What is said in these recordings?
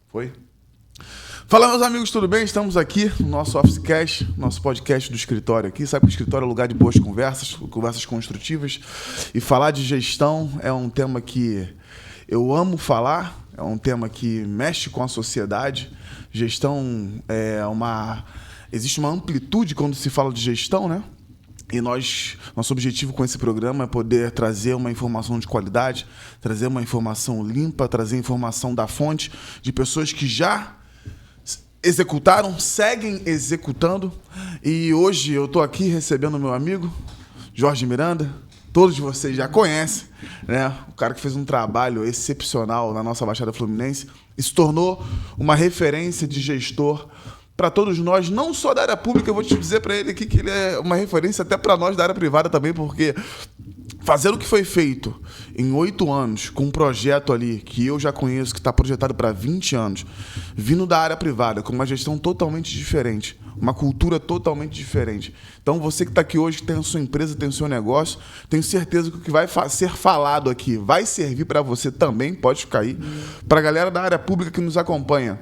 Foi? Fala, meus amigos, tudo bem? Estamos aqui no nosso OfficeCast, nosso podcast do escritório aqui. Sabe que o escritório é lugar de boas conversas, conversas construtivas. E falar de gestão é um tema que eu amo falar, é um tema que mexe com a sociedade. Gestão é uma... Existe uma amplitude quando se fala de gestão, né? E nosso objetivo com esse programa é poder trazer uma informação de qualidade, trazer uma informação limpa, trazer informação da fonte, de pessoas que já executaram, seguem executando. E hoje eu estou aqui recebendo meu amigo Jorge Miranda. Todos vocês já conhecem, né? O cara que fez um trabalho excepcional na nossa Baixada Fluminense e se tornou uma referência de gestor para todos nós, não só da área pública. Eu vou te dizer para ele aqui que ele é uma referência até para nós da área privada também, porque fazer o que foi feito em 8 anos, com um projeto ali que eu já conheço, que está projetado para 20 anos, vindo da área privada, com uma gestão totalmente diferente, uma cultura totalmente diferente. Então, você que está aqui hoje, que tem a sua empresa, tem o seu negócio, tenho certeza que o que vai ser falado aqui vai servir para você também, pode ficar aí, para a galera da área pública que nos acompanha.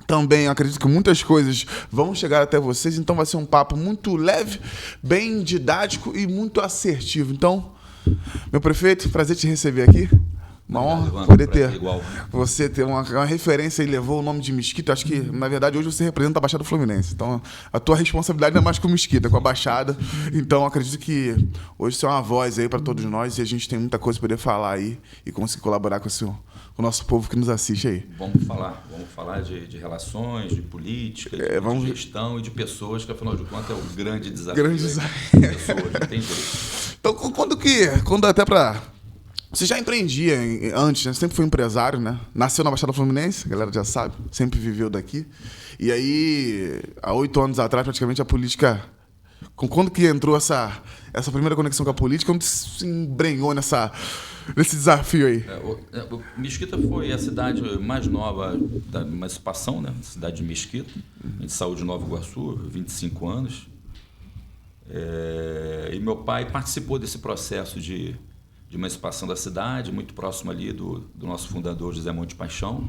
Também acredito que muitas coisas vão chegar até vocês, então vai ser um papo muito leve, bem didático e muito assertivo. Então, meu prefeito, prazer te receber aqui. Uma honra poder ter você ter uma referência e levou o nome de Mesquita. Acho que, na verdade, hoje você representa a Baixada Fluminense. Então, a tua responsabilidade não é mais com o Mesquita, é com a Baixada. Então, acredito que hoje você é uma voz aí para todos nós e a gente tem muita coisa para poder falar aí e conseguir colaborar com o nosso povo que nos assiste aí. Vamos falar de relações, de política, de gestão e de pessoas, que afinal de contas é o grande desafio. Pessoas, não tem jeito. Então, quando até para... Você já empreendia antes, né? Você sempre foi empresário, né? Nasceu na Baixada Fluminense, a galera já sabe, sempre viveu daqui. E aí, há 8 anos atrás, praticamente, a política... Quando que entrou essa primeira conexão com a política, onde se embrenhou nesse desafio aí? Mesquita foi a cidade mais nova da emancipação, né? Cidade de Mesquita. A gente saiu de Nova Iguaçu, 25 anos. E meu pai participou desse processo de emancipação da cidade, muito próximo ali do nosso fundador, José Monte Paixão,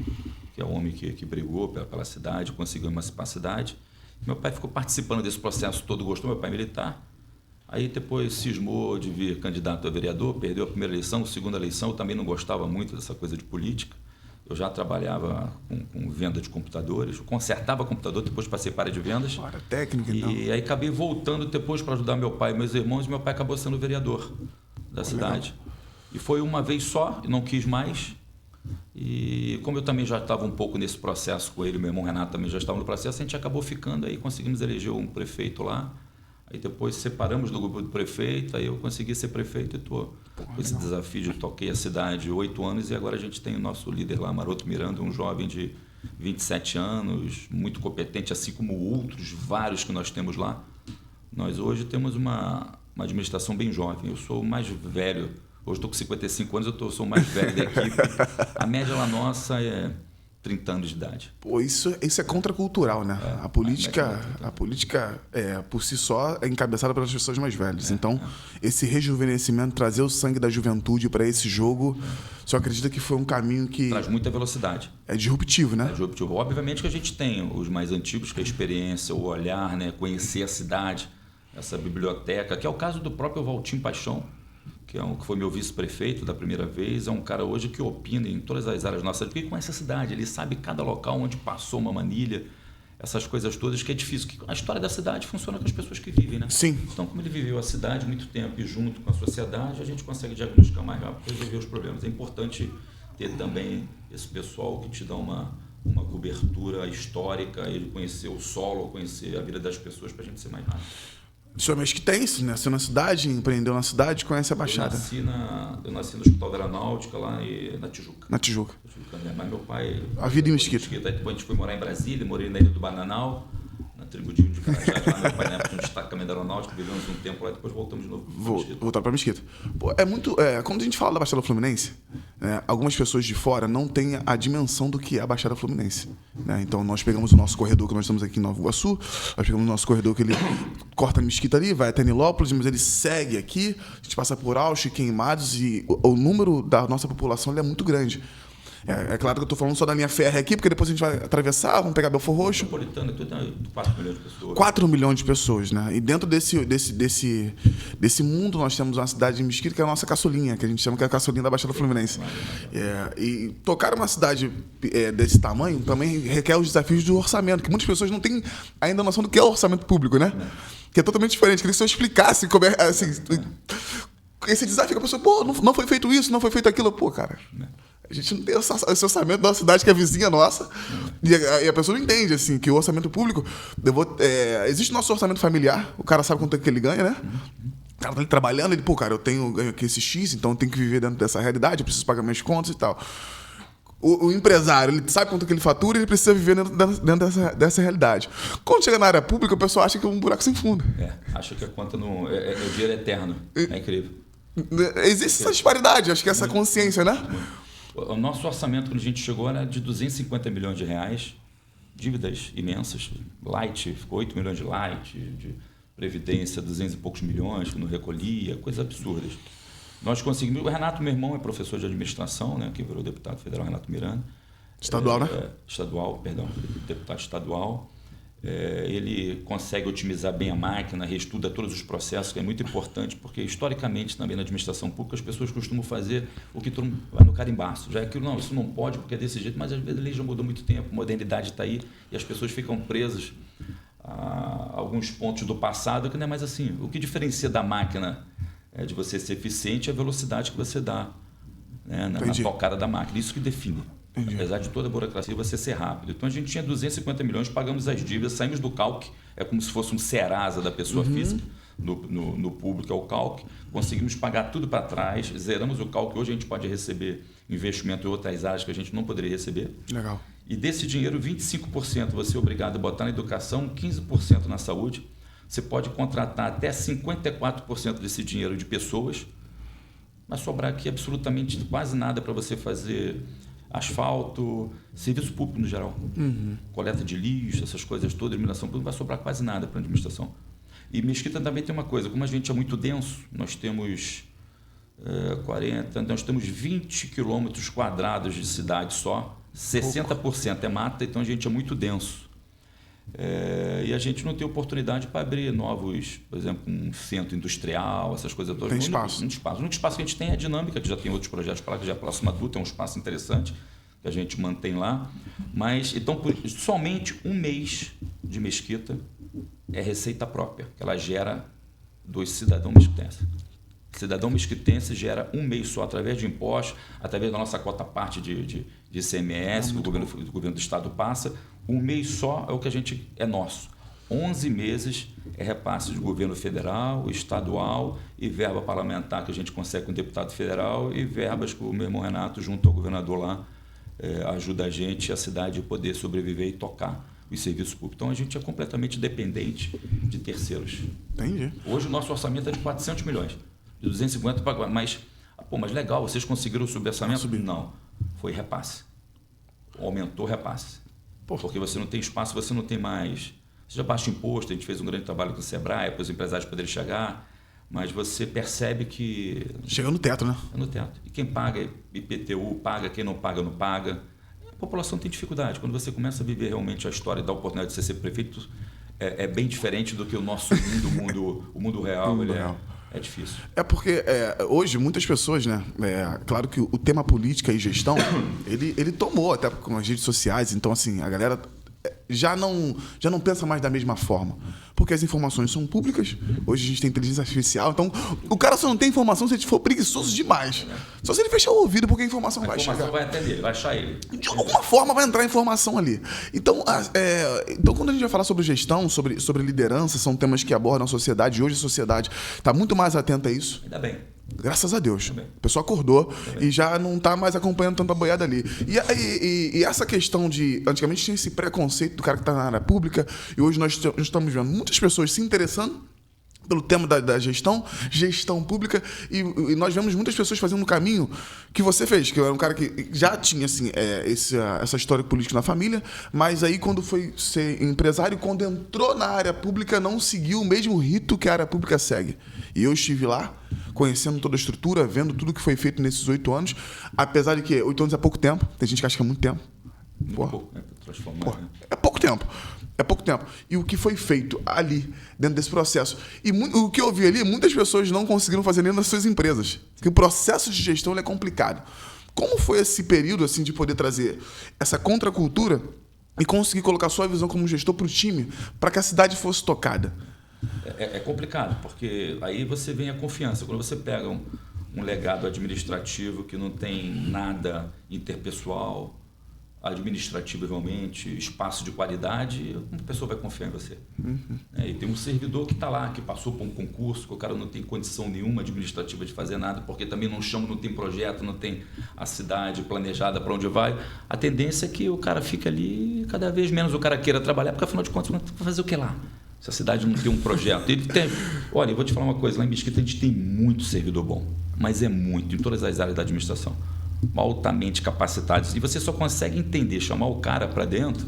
que é o homem que brigou pela cidade, conseguiu emancipar a cidade. Meu pai ficou participando desse processo todo, gostou, meu pai militar. Aí depois cismou de vir candidato a vereador, perdeu a primeira eleição, a segunda eleição. Eu também não gostava muito dessa coisa de política. Eu já trabalhava com venda de computadores, eu consertava computador, depois passei para a área de vendas. Para técnica, então. E aí acabei voltando depois para ajudar meu pai e meus irmãos, e meu pai acabou sendo vereador da cidade. Legal. E foi uma vez só, e não quis mais. E como eu também já estava um pouco nesse processo com ele, meu irmão Renato também já estava no processo, a gente acabou ficando aí, conseguimos eleger um prefeito lá. Aí depois separamos do grupo do prefeito, aí eu consegui ser prefeito e estou com esse desafio de toquei a cidade 8 anos e agora a gente tem o nosso líder lá, Maroto Miranda, um jovem de 27 anos, muito competente, assim como outros vários que nós temos lá. Nós hoje temos uma administração bem jovem, eu sou o mais velho. Hoje estou com 55 anos, sou o mais velho da equipe. A média lá nossa é 30 anos de idade. Pô, isso é contracultural, né? A política, por si só, é encabeçada pelas pessoas mais velhas. Então, esse rejuvenescimento, trazer o sangue da juventude para esse jogo, só acredita que foi um caminho que... Traz muita velocidade. É disruptivo, né? É disruptivo. Obviamente que a gente tem os mais antigos, que é a experiência, o olhar, né? Conhecer a cidade, essa biblioteca, que é o caso do próprio Valtinho Paixão, que foi meu vice-prefeito da primeira vez, é um cara hoje que opina em todas as áreas da nossa cidade, porque ele conhece a cidade, ele sabe cada local onde passou uma manilha, essas coisas todas, que é difícil. A história da cidade funciona com as pessoas que vivem, né? Sim. Então, como ele viveu a cidade muito tempo e junto com a sociedade, a gente consegue diagnosticar mais rápido e resolver os problemas. É importante ter também esse pessoal que te dá uma cobertura histórica, ele conhecer o solo, conhecer a vida das pessoas para a gente ser mais rápido. O senhor Mesquitense, nasceu na cidade, empreendeu na cidade, conhece a Baixada? Eu nasci no Hospital da Aeronáutica, lá na Tijuca. Na Tijuca. Né? Mas meu pai... A vida em Mesquita. Aí depois a gente foi morar em Brasília, morei na Ilha do Bananal, na tribo de Carajás, lá meu pai na época de destacamento da Aeronáutica, vivemos um tempo lá, depois voltamos de novo para Mesquita. Voltar para Mesquita. Pô, quando a gente fala da Baixada Fluminense, algumas pessoas de fora não têm a dimensão do que é a Baixada Fluminense. Né? Então, nós pegamos o nosso corredor, que nós estamos aqui em Nova Iguaçu, nós pegamos o nosso corredor que ele corta a Mesquita ali, vai até Nilópolis, mas ele segue aqui, a gente passa por Ausch, Queimados, e o número da nossa população ele é muito grande. É claro que eu estou falando só da linha férrea aqui, porque depois a gente vai atravessar, vamos pegar Belford Roxo. Metropolitana, tudo tem 4 milhões de pessoas. 4 milhões de pessoas, né? E dentro desse mundo nós temos uma cidade de Mesquita que é a nossa caçulinha, que a gente chama que é a caçulinha da Baixada Fluminense. E tocar uma cidade desse tamanho também requer os desafios do orçamento, que muitas pessoas não têm ainda noção do que é o orçamento público, né? Que é totalmente diferente. Queria que o senhor explicasse como é, assim, esse desafio que a pessoa, pô, não foi feito isso, não foi feito aquilo. Pô, cara, a gente não tem esse orçamento da cidade que é vizinha nossa. E a pessoa não entende, assim, que o orçamento público... existe o nosso orçamento familiar, o cara sabe quanto é que ele ganha, né? O cara tá ali trabalhando, ele, pô, cara, eu ganho aqui esse X, então eu tenho que viver dentro dessa realidade, eu preciso pagar minhas contas e tal. O empresário, ele sabe quanto que ele fatura e ele precisa viver dentro dessa realidade. Quando chega na área pública, o pessoal acha que é um buraco sem fundo. Acha que a conta não... o dinheiro é eterno. É incrível. Existe essa disparidade, acho que essa consciência, né? O nosso orçamento, quando a gente chegou, era de 250 milhões de reais, dívidas imensas, Light, ficou 8 milhões de Light, de Previdência, 200 e poucos milhões, que não recolhia, coisas absurdas. Nós conseguimos... O Renato, meu irmão, é professor de administração, né, que virou deputado federal, Renato Miranda. Estadual, né? Estadual, perdão, deputado estadual. Ele consegue otimizar bem a máquina, reestuda todos os processos, que é muito importante, porque historicamente também na administração pública as pessoas costumam fazer o que todo mundo vai no carimbaço. Já é aquilo, não, isso não pode porque é desse jeito, mas às vezes a lei já mudou muito tempo, a modernidade está aí e as pessoas ficam presas a alguns pontos do passado que não é mais assim. O que diferencia da máquina de você ser eficiente é a velocidade que você dá, né, na tocada da máquina. Isso que define. Entendi. Apesar de toda a burocracia, você ser rápido. Então a gente tinha 250 milhões, pagamos as dívidas, saímos do CALC, é como se fosse um Serasa da pessoa física, no público é o CALC, conseguimos pagar tudo para trás, zeramos o CALC, hoje a gente pode receber investimento em outras áreas que a gente não poderia receber. Legal. E desse dinheiro, 25% você é obrigado a botar na educação, 15% na saúde. Você pode contratar até 54% desse dinheiro de pessoas, mas sobrar aqui absolutamente quase nada para você fazer asfalto, serviço público no geral. Coleta de lixo, essas coisas todas, iluminação pública, não vai sobrar quase nada para a administração. E Mesquita também tem uma coisa, como a gente é muito denso, nós temos 20 quilômetros quadrados de cidade só, 60% é mata, então a gente é muito denso. E a gente não tem oportunidade para abrir novos, por exemplo, um centro industrial, essas coisas todas. Tem espaço. O único espaço que a gente tem é a Dinâmica, que já tem outros projetos para lá, que já é próximo a tudo, é um espaço interessante que a gente mantém lá. Mas, então, somente um mês de Mesquita é receita própria, que ela gera dos cidadãos mesquitenses. Cidadão mesquitense gera um mês só, através de impostos, através da nossa cota parte de ICMS, que o governo do Estado passa. Um mês só é o que a gente é nosso. 11 meses é repasse do governo federal, estadual e verba parlamentar que a gente consegue com o deputado federal e verbas que o meu irmão Renato, junto ao governador lá, ajuda a gente, a cidade, a poder sobreviver e tocar os serviços públicos. Então, a gente é completamente dependente de terceiros. Entendi. Hoje, o nosso orçamento é de 400 milhões. De 250 para... Mas legal, vocês conseguiram subir o orçamento? Não, foi repasse. Aumentou o repasse. Porque você não tem espaço, você não tem mais... Você já baixa imposto, a gente fez um grande trabalho com o Sebrae, para os empresários poderem chegar, mas você percebe que... Chega no teto, né? É no teto. E quem paga IPTU paga, quem não paga, não paga. A população tem dificuldade. Quando você começa a viver realmente a história da oportunidade de você ser prefeito, é bem diferente do que o nosso mundo, o mundo real. É difícil. É porque hoje muitas pessoas, né? Claro que o tema política e gestão, ele tomou até com as redes sociais. Então, assim, a galera já não pensa mais da mesma forma. Porque as informações são públicas. Hoje a gente tem inteligência artificial. Então, o cara só não tem informação se ele for preguiçoso demais. Só se ele fechar o ouvido, porque a informação vai chegar. A informação vai atender, vai achar ele. De alguma forma vai entrar a informação ali. Então, quando a gente vai falar sobre gestão, sobre liderança, são temas que abordam a sociedade. E hoje a sociedade está muito mais atenta a isso. Ainda bem. Graças a Deus. O pessoal acordou e já não está mais acompanhando tanta boiada ali. E essa questão de... Antigamente tinha esse preconceito do cara que está na área pública e hoje nós estamos vendo muitas pessoas se interessando pelo tema da gestão pública, e nós vemos muitas pessoas fazendo um caminho que você fez, que eu era um cara que já tinha assim, essa história política na família, mas aí quando foi ser empresário, quando entrou na área pública, não seguiu o mesmo rito que a área pública segue. E eu estive lá, conhecendo toda a estrutura, vendo tudo que foi feito nesses 8 anos, apesar de que 8 anos é pouco tempo, tem gente que acha que é muito tempo. É pouco tempo. É pouco tempo. E o que foi feito ali, dentro desse processo. E o que eu vi ali, muitas pessoas não conseguiram fazer nem nas suas empresas. Porque o processo de gestão ele é complicado. Como foi esse período assim, de poder trazer essa contracultura e conseguir colocar sua visão como gestor para o time, para que a cidade fosse tocada? É complicado, porque aí você vem a confiança. Quando você pega um legado administrativo que não tem nada interpessoal, administrativo realmente, espaço de qualidade, uma pessoa vai confiar em você. E tem um servidor que está lá, que passou por um concurso, que o cara não tem condição nenhuma administrativa de fazer nada, porque também não chama, não tem projeto, não tem a cidade planejada para onde vai. A tendência é que o cara fica ali, cada vez menos o cara queira trabalhar, porque afinal de contas, vai fazer o que lá? Se a cidade não tem um projeto. Olha, eu vou te falar uma coisa, lá em Mesquita a gente tem muito servidor bom, mas é muito, em todas as áreas da administração. Altamente capacitados, e você só consegue entender, chamar o cara para dentro,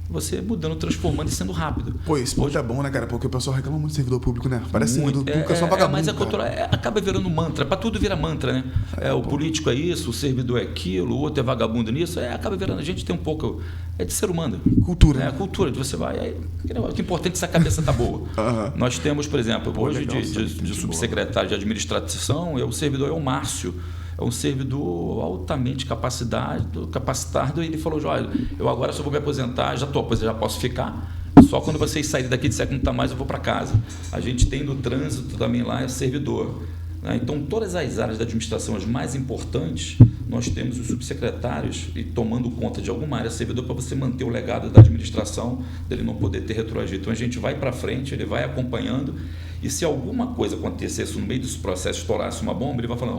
você mudando, transformando e sendo rápido. Pô, esse ponto é bom, né, cara? Porque o pessoal reclama muito de servidor público, né? Parece servidor público é só vagabundo. Mas a cultura acaba virando mantra, para tudo vira mantra, né? O político é isso, o servidor é aquilo, o outro é vagabundo nisso, acaba virando, a gente tem um pouco, de ser humano. Cultura. A cultura, de você vai, o que é importante é se a cabeça tá boa. Nós temos, por exemplo, hoje legal, de subsecretário de administração, o servidor é o Márcio. É um servidor altamente capacitado, e ele falou, olha, eu agora só vou me aposentar, já posso ficar, só quando vocês saírem daqui e disser que não está mais, eu vou para casa. A gente tem no trânsito também lá, é servidor. Então, todas as áreas da administração, as mais importantes, nós temos os subsecretários e tomando conta de alguma área servidor para você manter o legado da administração, dele não poder ter retroagido. Então, a gente vai para frente, ele vai acompanhando, e se alguma coisa acontecesse no meio desse processo, estourasse uma bomba, ele vai falar,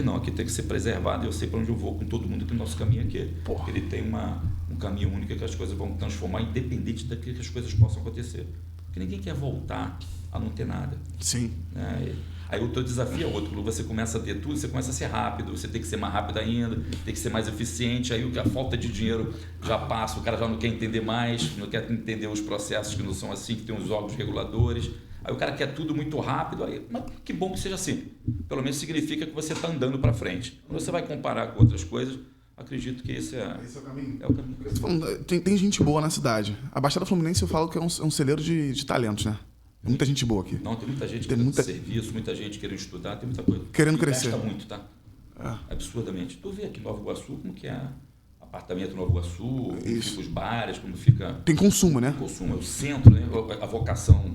não, aqui tem que ser preservado, eu sei para onde eu vou com todo mundo, que o nosso caminho aqui. Ele tem um caminho único que as coisas vão transformar, independente daquilo que as coisas possam acontecer. Porque ninguém quer voltar a não ter nada. Sim. Aí o teu desafio é outro, quando você começa a ter tudo, você começa a ser rápido, você tem que ser mais rápido ainda, tem que ser mais eficiente, aí a falta de dinheiro já passa, o cara já não quer entender mais, não quer entender os processos que não são assim, que tem os órgãos reguladores, aí o cara quer tudo muito rápido, mas que bom que seja assim, pelo menos significa que você está andando para frente. Quando você vai comparar com outras coisas, acredito que esse é o caminho. É o caminho. Tem gente boa na cidade. A Baixada Fluminense eu falo que é um celeiro de talentos, né? Muita gente boa aqui. Não, tem muita gente querendo serviço, muita gente querendo estudar, tem muita coisa. Querendo crescer. Gasta muito, tá? Absurdamente. Tu vê aqui em Nova Iguaçu como que é apartamento em Nova Iguaçu, como fica os bares, como fica... Tem consumo, né? Consumo, é o centro, né? A vocação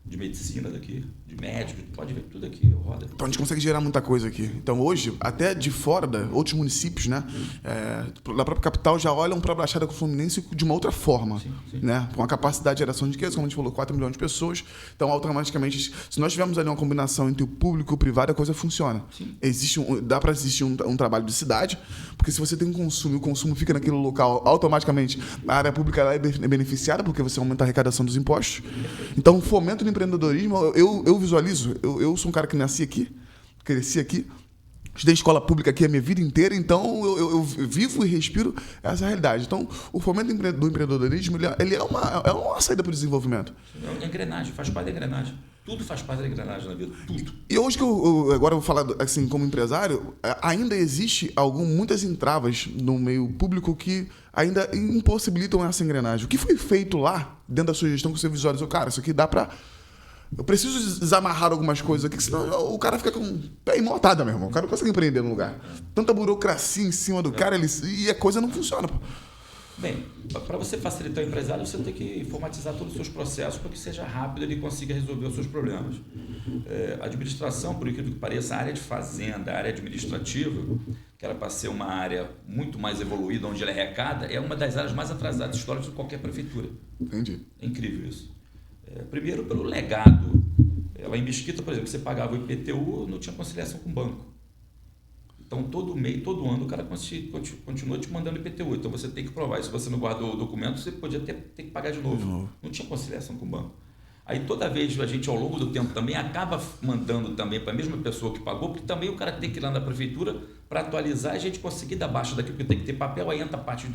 de medicina daqui, de médico, pode ver tudo aqui, roda. Então a gente consegue gerar muita coisa aqui. Então hoje, até de fora, outros municípios, né? Da própria capital já olham para a Baixada Fluminense de uma outra forma, sim. Né? Com a capacidade de geração de riqueza, como a gente falou, 4 milhões de pessoas. Então, automaticamente, se nós tivermos ali uma combinação entre o público e o privado, a coisa funciona. Dá para existir um trabalho de cidade, porque se você tem um consumo e o consumo fica naquele local, automaticamente a área pública é beneficiada, porque você aumenta a arrecadação dos impostos. Então, o fomento do empreendedorismo, eu visualizo, eu sou um cara que nasci aqui, cresci aqui, estudei escola pública aqui a minha vida inteira, então eu vivo e respiro essa realidade. Então, o fomento do empreendedorismo ele é uma saída para o desenvolvimento. É engrenagem, faz parte da engrenagem. Tudo faz parte da engrenagem na vida, tudo. E hoje agora eu vou falar assim, como empresário, ainda existe muitas entraves no meio público que ainda impossibilitam essa engrenagem. O que foi feito lá, dentro da sua gestão, que você visualizou? Cara, isso aqui dá para... Eu preciso desamarrar algumas coisas aqui, senão o cara fica com o pé imotada, meu irmão. O cara não consegue empreender no lugar. Tanta burocracia em cima do cara e a coisa não funciona, pô. Bem, para você facilitar o empresário, você tem que informatizar todos os seus processos para que seja rápido e ele consiga resolver os seus problemas. A administração, por incrível que pareça, a área de fazenda, a área administrativa, que era para ser uma área muito mais evoluída, onde ela é arrecada, é uma das áreas mais atrasadas históricas de qualquer prefeitura. Entendi. É incrível isso. Primeiro, pelo legado. Lá em Mesquita, por exemplo, você pagava o IPTU, não tinha conciliação com o banco. Então, todo mês, todo ano, o cara continua te mandando IPTU. Então, você tem que provar. E se você não guardou o documento, você podia ter que pagar de novo. Não tinha conciliação com o banco. Aí toda vez a gente, ao longo do tempo, também acaba mandando também para a mesma pessoa que pagou, porque também o cara tem que ir lá na prefeitura para atualizar e a gente conseguir dar baixa daqui, porque tem que ter papel, aí entra a parte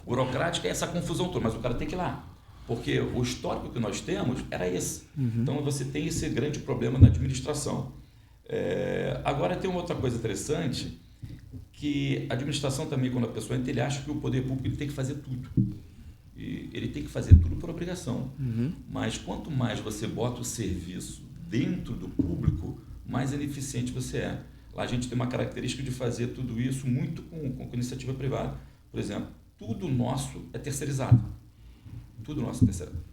burocrática e essa confusão toda, mas o cara tem que ir lá. Porque o histórico que nós temos era esse. Então você tem esse grande problema na administração. Agora tem uma outra coisa interessante, que a administração também, quando a pessoa entra, ele acha que o poder público ele tem que fazer tudo. E ele tem que fazer tudo por obrigação. Mas quanto mais você bota o serviço dentro do público, mais ineficiente você é. Lá a gente tem uma característica de fazer tudo isso muito com iniciativa privada. Por exemplo, tudo nosso é terceirizado. Tudo nosso é terceirizado.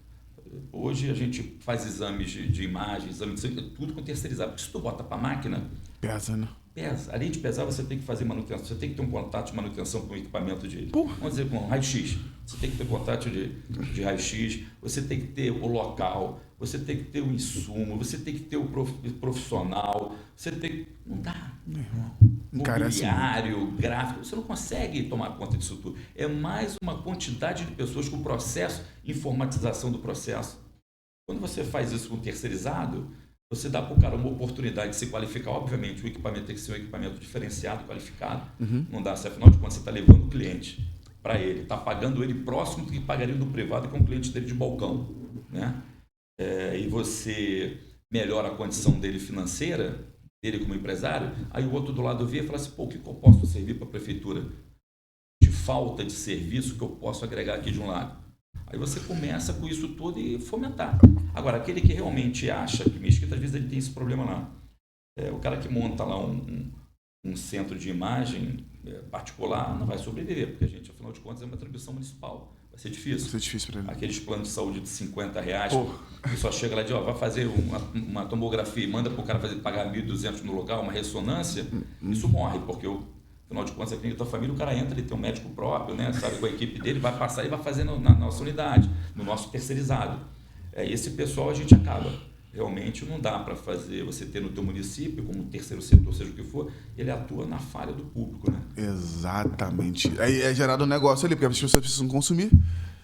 Hoje a gente faz exames de imagem, exames de sangue, tudo com terceirizado. Porque se tu bota para a máquina... Pesa, né? Pesa. Além de pesar, você tem que fazer manutenção. Você tem que ter um contato de manutenção com o equipamento de... Vamos dizer, com raio-x. Você tem que ter contato de raio-x. Você tem que ter o local. Você tem que ter o insumo. Você tem que ter o profissional. Você tem... Não dá. Mobiliário, gráfico. Você não consegue tomar conta disso tudo. É mais uma quantidade de pessoas com o processo, informatização do processo. Quando você faz isso com terceirizado... Você dá para o cara uma oportunidade de se qualificar. Obviamente, o equipamento tem que ser um equipamento diferenciado, qualificado. Não dá, se afinal de contas você está levando o cliente para ele, está pagando ele próximo do que pagaria do privado, que é um cliente dele de balcão. Né? E você melhora a condição dele financeira, dele como empresário, aí o outro do lado vê e fala assim, pô, o que eu posso servir para a prefeitura de falta de serviço que eu posso agregar aqui de um lado? Aí você começa com isso tudo e fomentar. Agora, aquele que realmente acha que Mesquita, às vezes ele tem esse problema lá. O cara que monta lá um centro de imagem particular não vai sobreviver, porque a gente, afinal de contas, é uma atribuição municipal. Vai ser difícil. Vai ser difícil para ele. Aqueles planos de saúde de R$50, que só chega lá de, vai fazer uma tomografia e manda para o cara pagar R$1.200 no local, uma ressonância, isso morre, porque afinal de contas, a clínica da família, o cara entra, ele tem um médico próprio, né, sabe, com a equipe dele, vai passar e vai fazer na nossa unidade, no nosso terceirizado. Esse pessoal a gente acaba. Realmente não dá para fazer, você ter no teu município, como terceiro setor, seja o que for, ele atua na falha do público, né? Exatamente. Aí é gerado um negócio ali, porque as pessoas precisam consumir.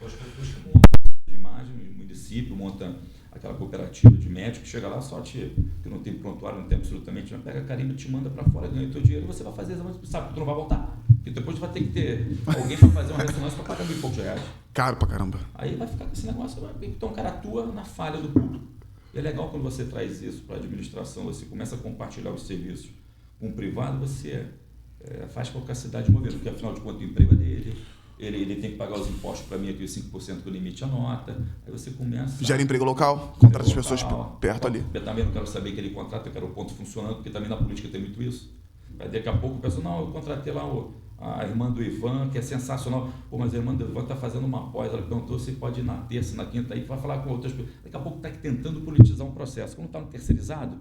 As pessoas que montam de imagem no município, montam aquela cooperativa de médicos, chega lá, só que não tem prontuário, não tem absolutamente nada, pega a carimba, te manda para fora, ganha o teu dinheiro, você vai fazer exame, sabe que tu não vai voltar. Porque depois tu vai ter que ter alguém para fazer uma ressonância para pagar R$1.000 e poucos. Caro pra caramba. Aí vai ficar com esse negócio, então o cara atua na falha do público. E é legal quando você traz isso para a administração, você começa a compartilhar os serviços com o privado, você faz com que a cidade mover, porque afinal de contas o emprego é dele. Ele tem que pagar os impostos para mim, aqui os 5% que o limite anota. Aí você começa... Gera emprego local, contrata as pessoas perto ali. Eu também não quero saber que ele contrata, eu quero o ponto funcionando, porque também na política tem muito isso. Aí daqui a pouco o pessoal, não, eu contratei lá a irmã do Ivan, que é sensacional. Pô, mas a irmã do Ivan está fazendo uma pós, ela perguntou se pode ir na terça, na quinta, aí vai falar com outras pessoas. Daqui a pouco está tentando politizar um processo. Quando está no terceirizado...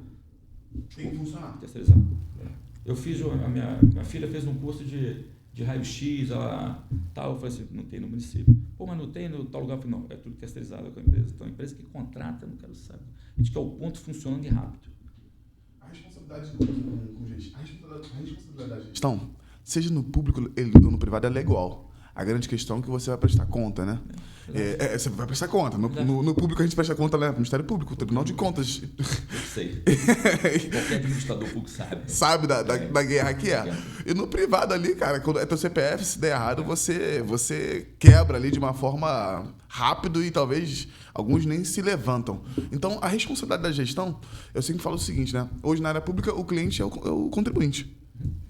Tem que funcionar. Terceirizado. Eu fiz, a minha filha fez um curso de raio-x, tal, eu falei assim, não tem no município. Pô, mas não tem no tal lugar? Eu falei, não, é tudo terceirizado com a empresa. Então, a empresa que contrata, eu não quero saber. A gente quer o ponto funcionando e rápido. A responsabilidade da gestão, seja no público ou no privado, ela é igual. A grande questão é que você vai prestar conta, né? Você vai prestar conta. No público a gente presta conta, né? No Ministério Público, Tribunal de Contas. Eu sei. Qualquer administrador público sabe. Sabe da guerra que é. E no privado ali, cara, quando é teu CPF, se der errado, você quebra ali de uma forma rápido e talvez alguns nem se levantam. Então, a responsabilidade da gestão, eu sempre falo o seguinte, né? Hoje, na área pública, o cliente é o contribuinte.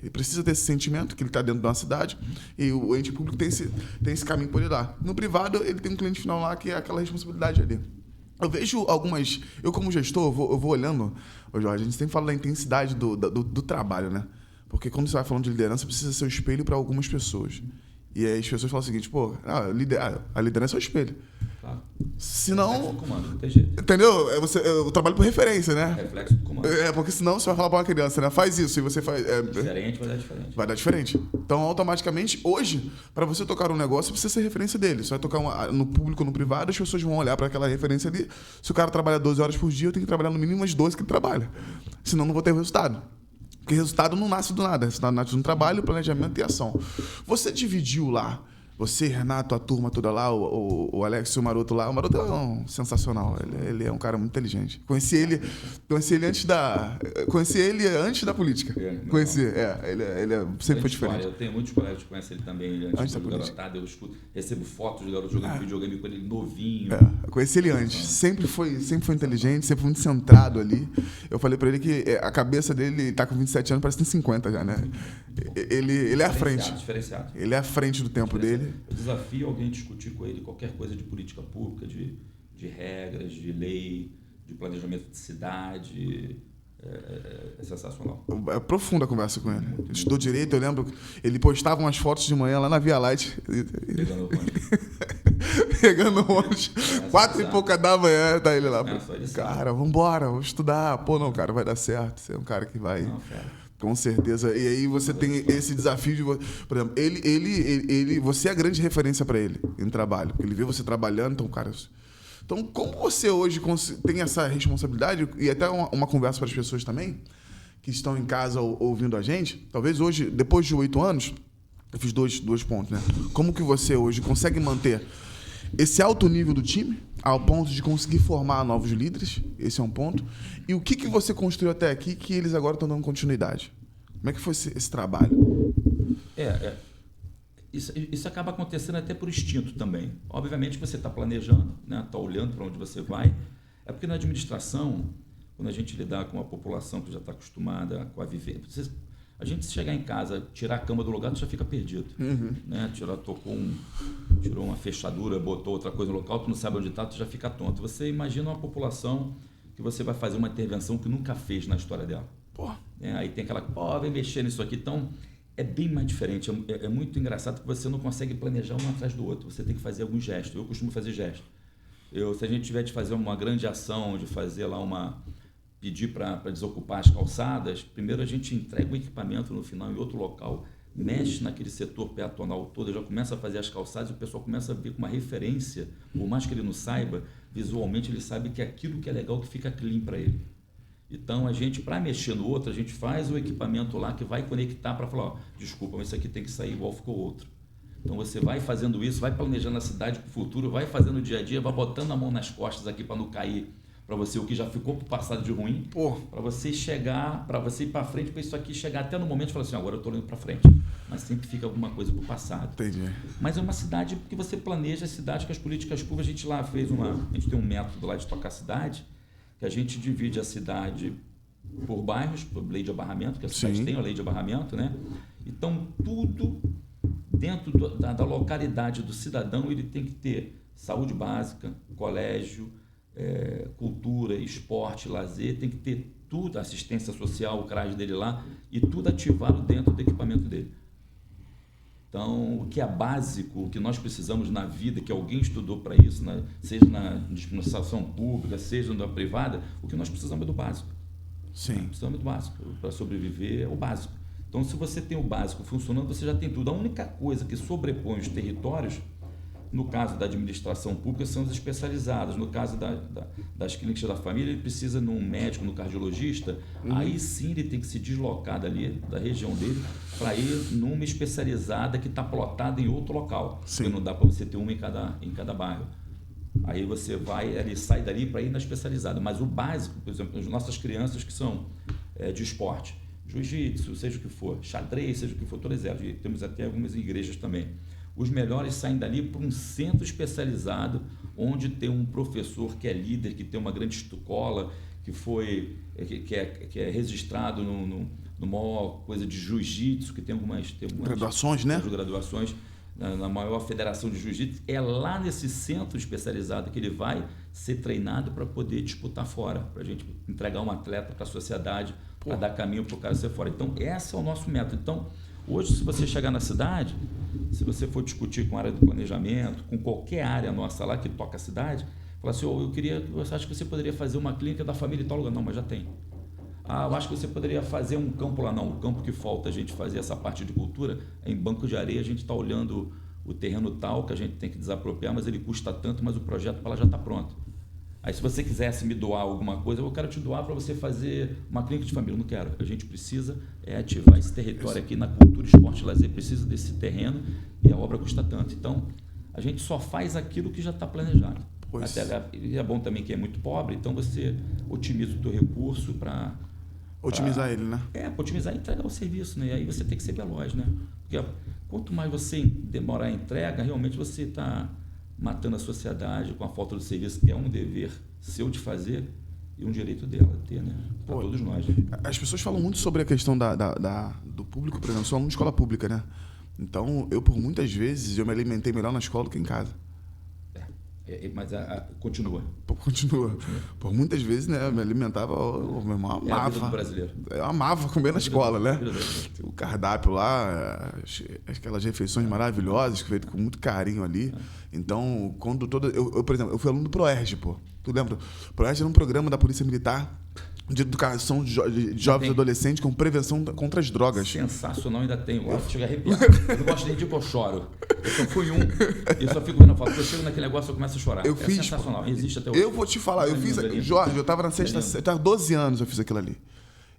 Ele precisa ter esse sentimento que ele está dentro de uma cidade e o ente público tem esse caminho por ele lá. No privado, ele tem um cliente final lá que é aquela responsabilidade ali. Eu vejo algumas... Eu, como gestor, eu vou olhando... Ô, Jorge, a gente sempre fala da intensidade do trabalho, né? Porque quando você vai falando de liderança, precisa ser o espelho para algumas pessoas. E aí as pessoas falam o seguinte, pô, a liderança é o espelho. Claro. Senão... Reflexo do comando, não tem jeito. Entendeu? Eu trabalho por referência, né? Reflexo do comando. Porque senão você vai falar para uma criança, né? Faz isso e você faz... Diferente, vai dar diferente. Vai dar diferente. Então, automaticamente, hoje, para você tocar um negócio, precisa ser referência dele. Você vai tocar no público ou no privado, as pessoas vão olhar para aquela referência ali. Se o cara trabalha 12 horas por dia, eu tenho que trabalhar no mínimo umas 12 que ele trabalha. Senão, não vou ter resultado. Porque resultado não nasce do nada. Resultado nasce do trabalho, planejamento e ação. Você dividiu lá Você, Renato, a turma toda lá, o Alex e o Maroto lá. O Maroto é sensacional. Ele é um cara muito inteligente. Conheci ele antes da política. Ele sempre foi diferente. Eu tenho muitos colegas que conhecem ele também. Ele antes da garotada, eu recebo fotos do garoto jogando videogame com ele novinho. Eu conheci ele antes. Sempre foi inteligente, sempre muito centrado ali. Eu falei pra ele que a cabeça dele tá com 27 anos, parece que tem 50 já, né? Ele é à frente. Diferenciado. Ele é à frente do tempo dele. Eu desafio alguém a discutir com ele qualquer coisa de política pública, de regras, de lei, de planejamento de cidade. É sensacional. É profunda a conversa com ele. Ele estudou direito, eu lembro. Ele postava umas fotos de manhã lá na Via Light. Pegando o ônibus. 4 e pouca da manhã, tá ele lá. Cara, vambora, vamos estudar. Pô, não, cara, vai dar certo. Você é um cara que vai... Não, com certeza. E aí você tem esse desafio de... Por exemplo, você é a grande referência para ele em trabalho. Ele vê você trabalhando, então, cara... Então, como você hoje tem essa responsabilidade, e até uma conversa para as pessoas também, que estão em casa ouvindo a gente, talvez hoje, depois de 8 anos, eu fiz dois pontos, né? Como que você hoje consegue manter esse alto nível do time, ao ponto de conseguir formar novos líderes, esse é um ponto, e o que você construiu até aqui que eles agora estão dando continuidade? Como é que foi esse trabalho? Isso acaba acontecendo até por instinto também. Obviamente que você está planejando, né? Está olhando para onde você vai. É porque na administração, quando a gente lidar com uma população que já está acostumada com a viver... A gente, se chegar em casa, tirar a cama do lugar, tu já fica perdido. Né? Tirou uma fechadura, botou outra coisa no local, tu não sabe onde está, tu já fica tonto. Você imagina uma população que você vai fazer uma intervenção que nunca fez na história dela. Aí tem aquela... vem mexer nisso aqui. Então... é bem mais diferente, é muito engraçado que você não consegue planejar um atrás do outro, você tem que fazer algum gesto. Eu costumo fazer gesto. Se a gente tiver de fazer uma grande ação, de fazer lá pedir para desocupar as calçadas, primeiro a gente entrega o equipamento no final em outro local, mexe naquele setor peatonal todo, já começa a fazer as calçadas e o pessoal começa a ver com uma referência, por mais que ele não saiba, visualmente ele sabe que aquilo que é legal que fica clean para ele. Então, a gente, para mexer no outro, a gente faz o equipamento lá que vai conectar para falar, desculpa, mas isso aqui tem que sair igual ficou outro. Então, você vai fazendo isso, vai planejando a cidade para o futuro, vai fazendo o dia a dia, vai botando a mão nas costas aqui para não cair para você o que já ficou para o passado de ruim, para você chegar, para você ir para frente, para isso aqui chegar até no momento de falar assim, agora eu estou indo para frente. Mas sempre fica alguma coisa para o passado. Entendi. Mas é uma cidade que você planeja, a cidade com as políticas públicas, a gente lá fez a gente tem um método lá de tocar a cidade, que a gente divide a cidade por bairros, por lei de abarramento, que a cidade tem a lei de abarramento, né? Então, tudo dentro da localidade do cidadão, ele tem que ter saúde básica, colégio, cultura, esporte, lazer, tem que ter tudo, assistência social, o CRAS dele lá, e tudo ativado dentro do equipamento dele. Então, o que é básico, o que nós precisamos na vida, que alguém estudou para isso, seja na administração pública, seja na privada, o que nós precisamos é do básico. Sim. Precisamos do básico. Para sobreviver é o básico. Então, se você tem o básico funcionando, você já tem tudo. A única coisa que sobrepõe os territórios, no caso da administração pública, são as especializadas. No caso das clínicas da família, ele precisa de um médico, no cardiologista, aí sim ele tem que se deslocar dali, da região dele, para ir numa especializada que está plotada em outro local. Sim. Porque não dá para você ter uma em cada bairro. Aí você ele sai dali para ir na especializada. Mas o básico, por exemplo, as nossas crianças que são de esporte, jiu-jitsu, seja o que for, xadrez, seja o que for, todas elas. E temos até algumas igrejas também. Os melhores saem dali para um centro especializado, onde tem um professor que é líder, que tem uma grande escola, que é registrado no maior coisa de jiu-jitsu, que tem algumas graduações, né? Graduações na maior federação de jiu-jitsu. É lá nesse centro especializado que ele vai ser treinado para poder disputar fora, para a gente entregar um atleta para a sociedade, para dar caminho para o cara ser fora. Então, esse é o nosso método. Então, hoje, se você chegar na cidade, se você for discutir com a área do planejamento, com qualquer área nossa lá que toca a cidade, falar assim, eu acho que você poderia fazer uma clínica da família em tal lugar. Não, mas já tem. Eu acho que você poderia fazer um campo lá. Não, o campo que falta a gente fazer essa parte de cultura é em banco de areia. A gente está olhando o terreno tal que a gente tem que desapropriar, mas ele custa tanto, mas o projeto para lá já está pronto. Aí se você quisesse me doar alguma coisa, eu quero te doar para você fazer uma clínica de família. Eu não quero. A gente precisa ativar esse território aqui na cultura, esporte e lazer. Precisa desse terreno e a obra custa tanto. Então, a gente só faz aquilo que já está planejado. E é bom também que é muito pobre, então você otimiza o teu recurso para... Otimizar ele, né? Para otimizar e entregar o serviço, né? E aí você tem que ser veloz, né? Porque quanto mais você demorar a entrega, realmente você está matando a sociedade com a falta do serviço, que é um dever seu de fazer e um direito dela de ter, né? Para todos nós. Né? As pessoas falam muito sobre a questão do público, por exemplo, eu sou aluno de escola pública, né? Então, por muitas vezes, eu me alimentei melhor na escola do que em casa. Mas continua. Continua. Por muitas vezes, né, eu me alimentava, eu amava. A vida do brasileiro. Eu amava comer na escola, né? O cardápio lá, aquelas refeições maravilhosas, feito com muito carinho ali. Então, quando eu, por exemplo, eu fui aluno do ProERG, pô. Tu lembra? O ProERG era um programa da Polícia Militar de educação de jovens e adolescentes com prevenção contra as drogas. Sensacional, ainda tem. Eu chego a arrepiar. Eu não gosto nem de que eu choro. Eu só fui e eu só fico vendo a foto. Quando eu chego naquele negócio, eu começo a chorar. Sensacional. Existe até hoje. Eu vou te falar, eu fiz... Jorge, eu tava na sexta... Eu tava 12 anos, eu fiz aquilo ali.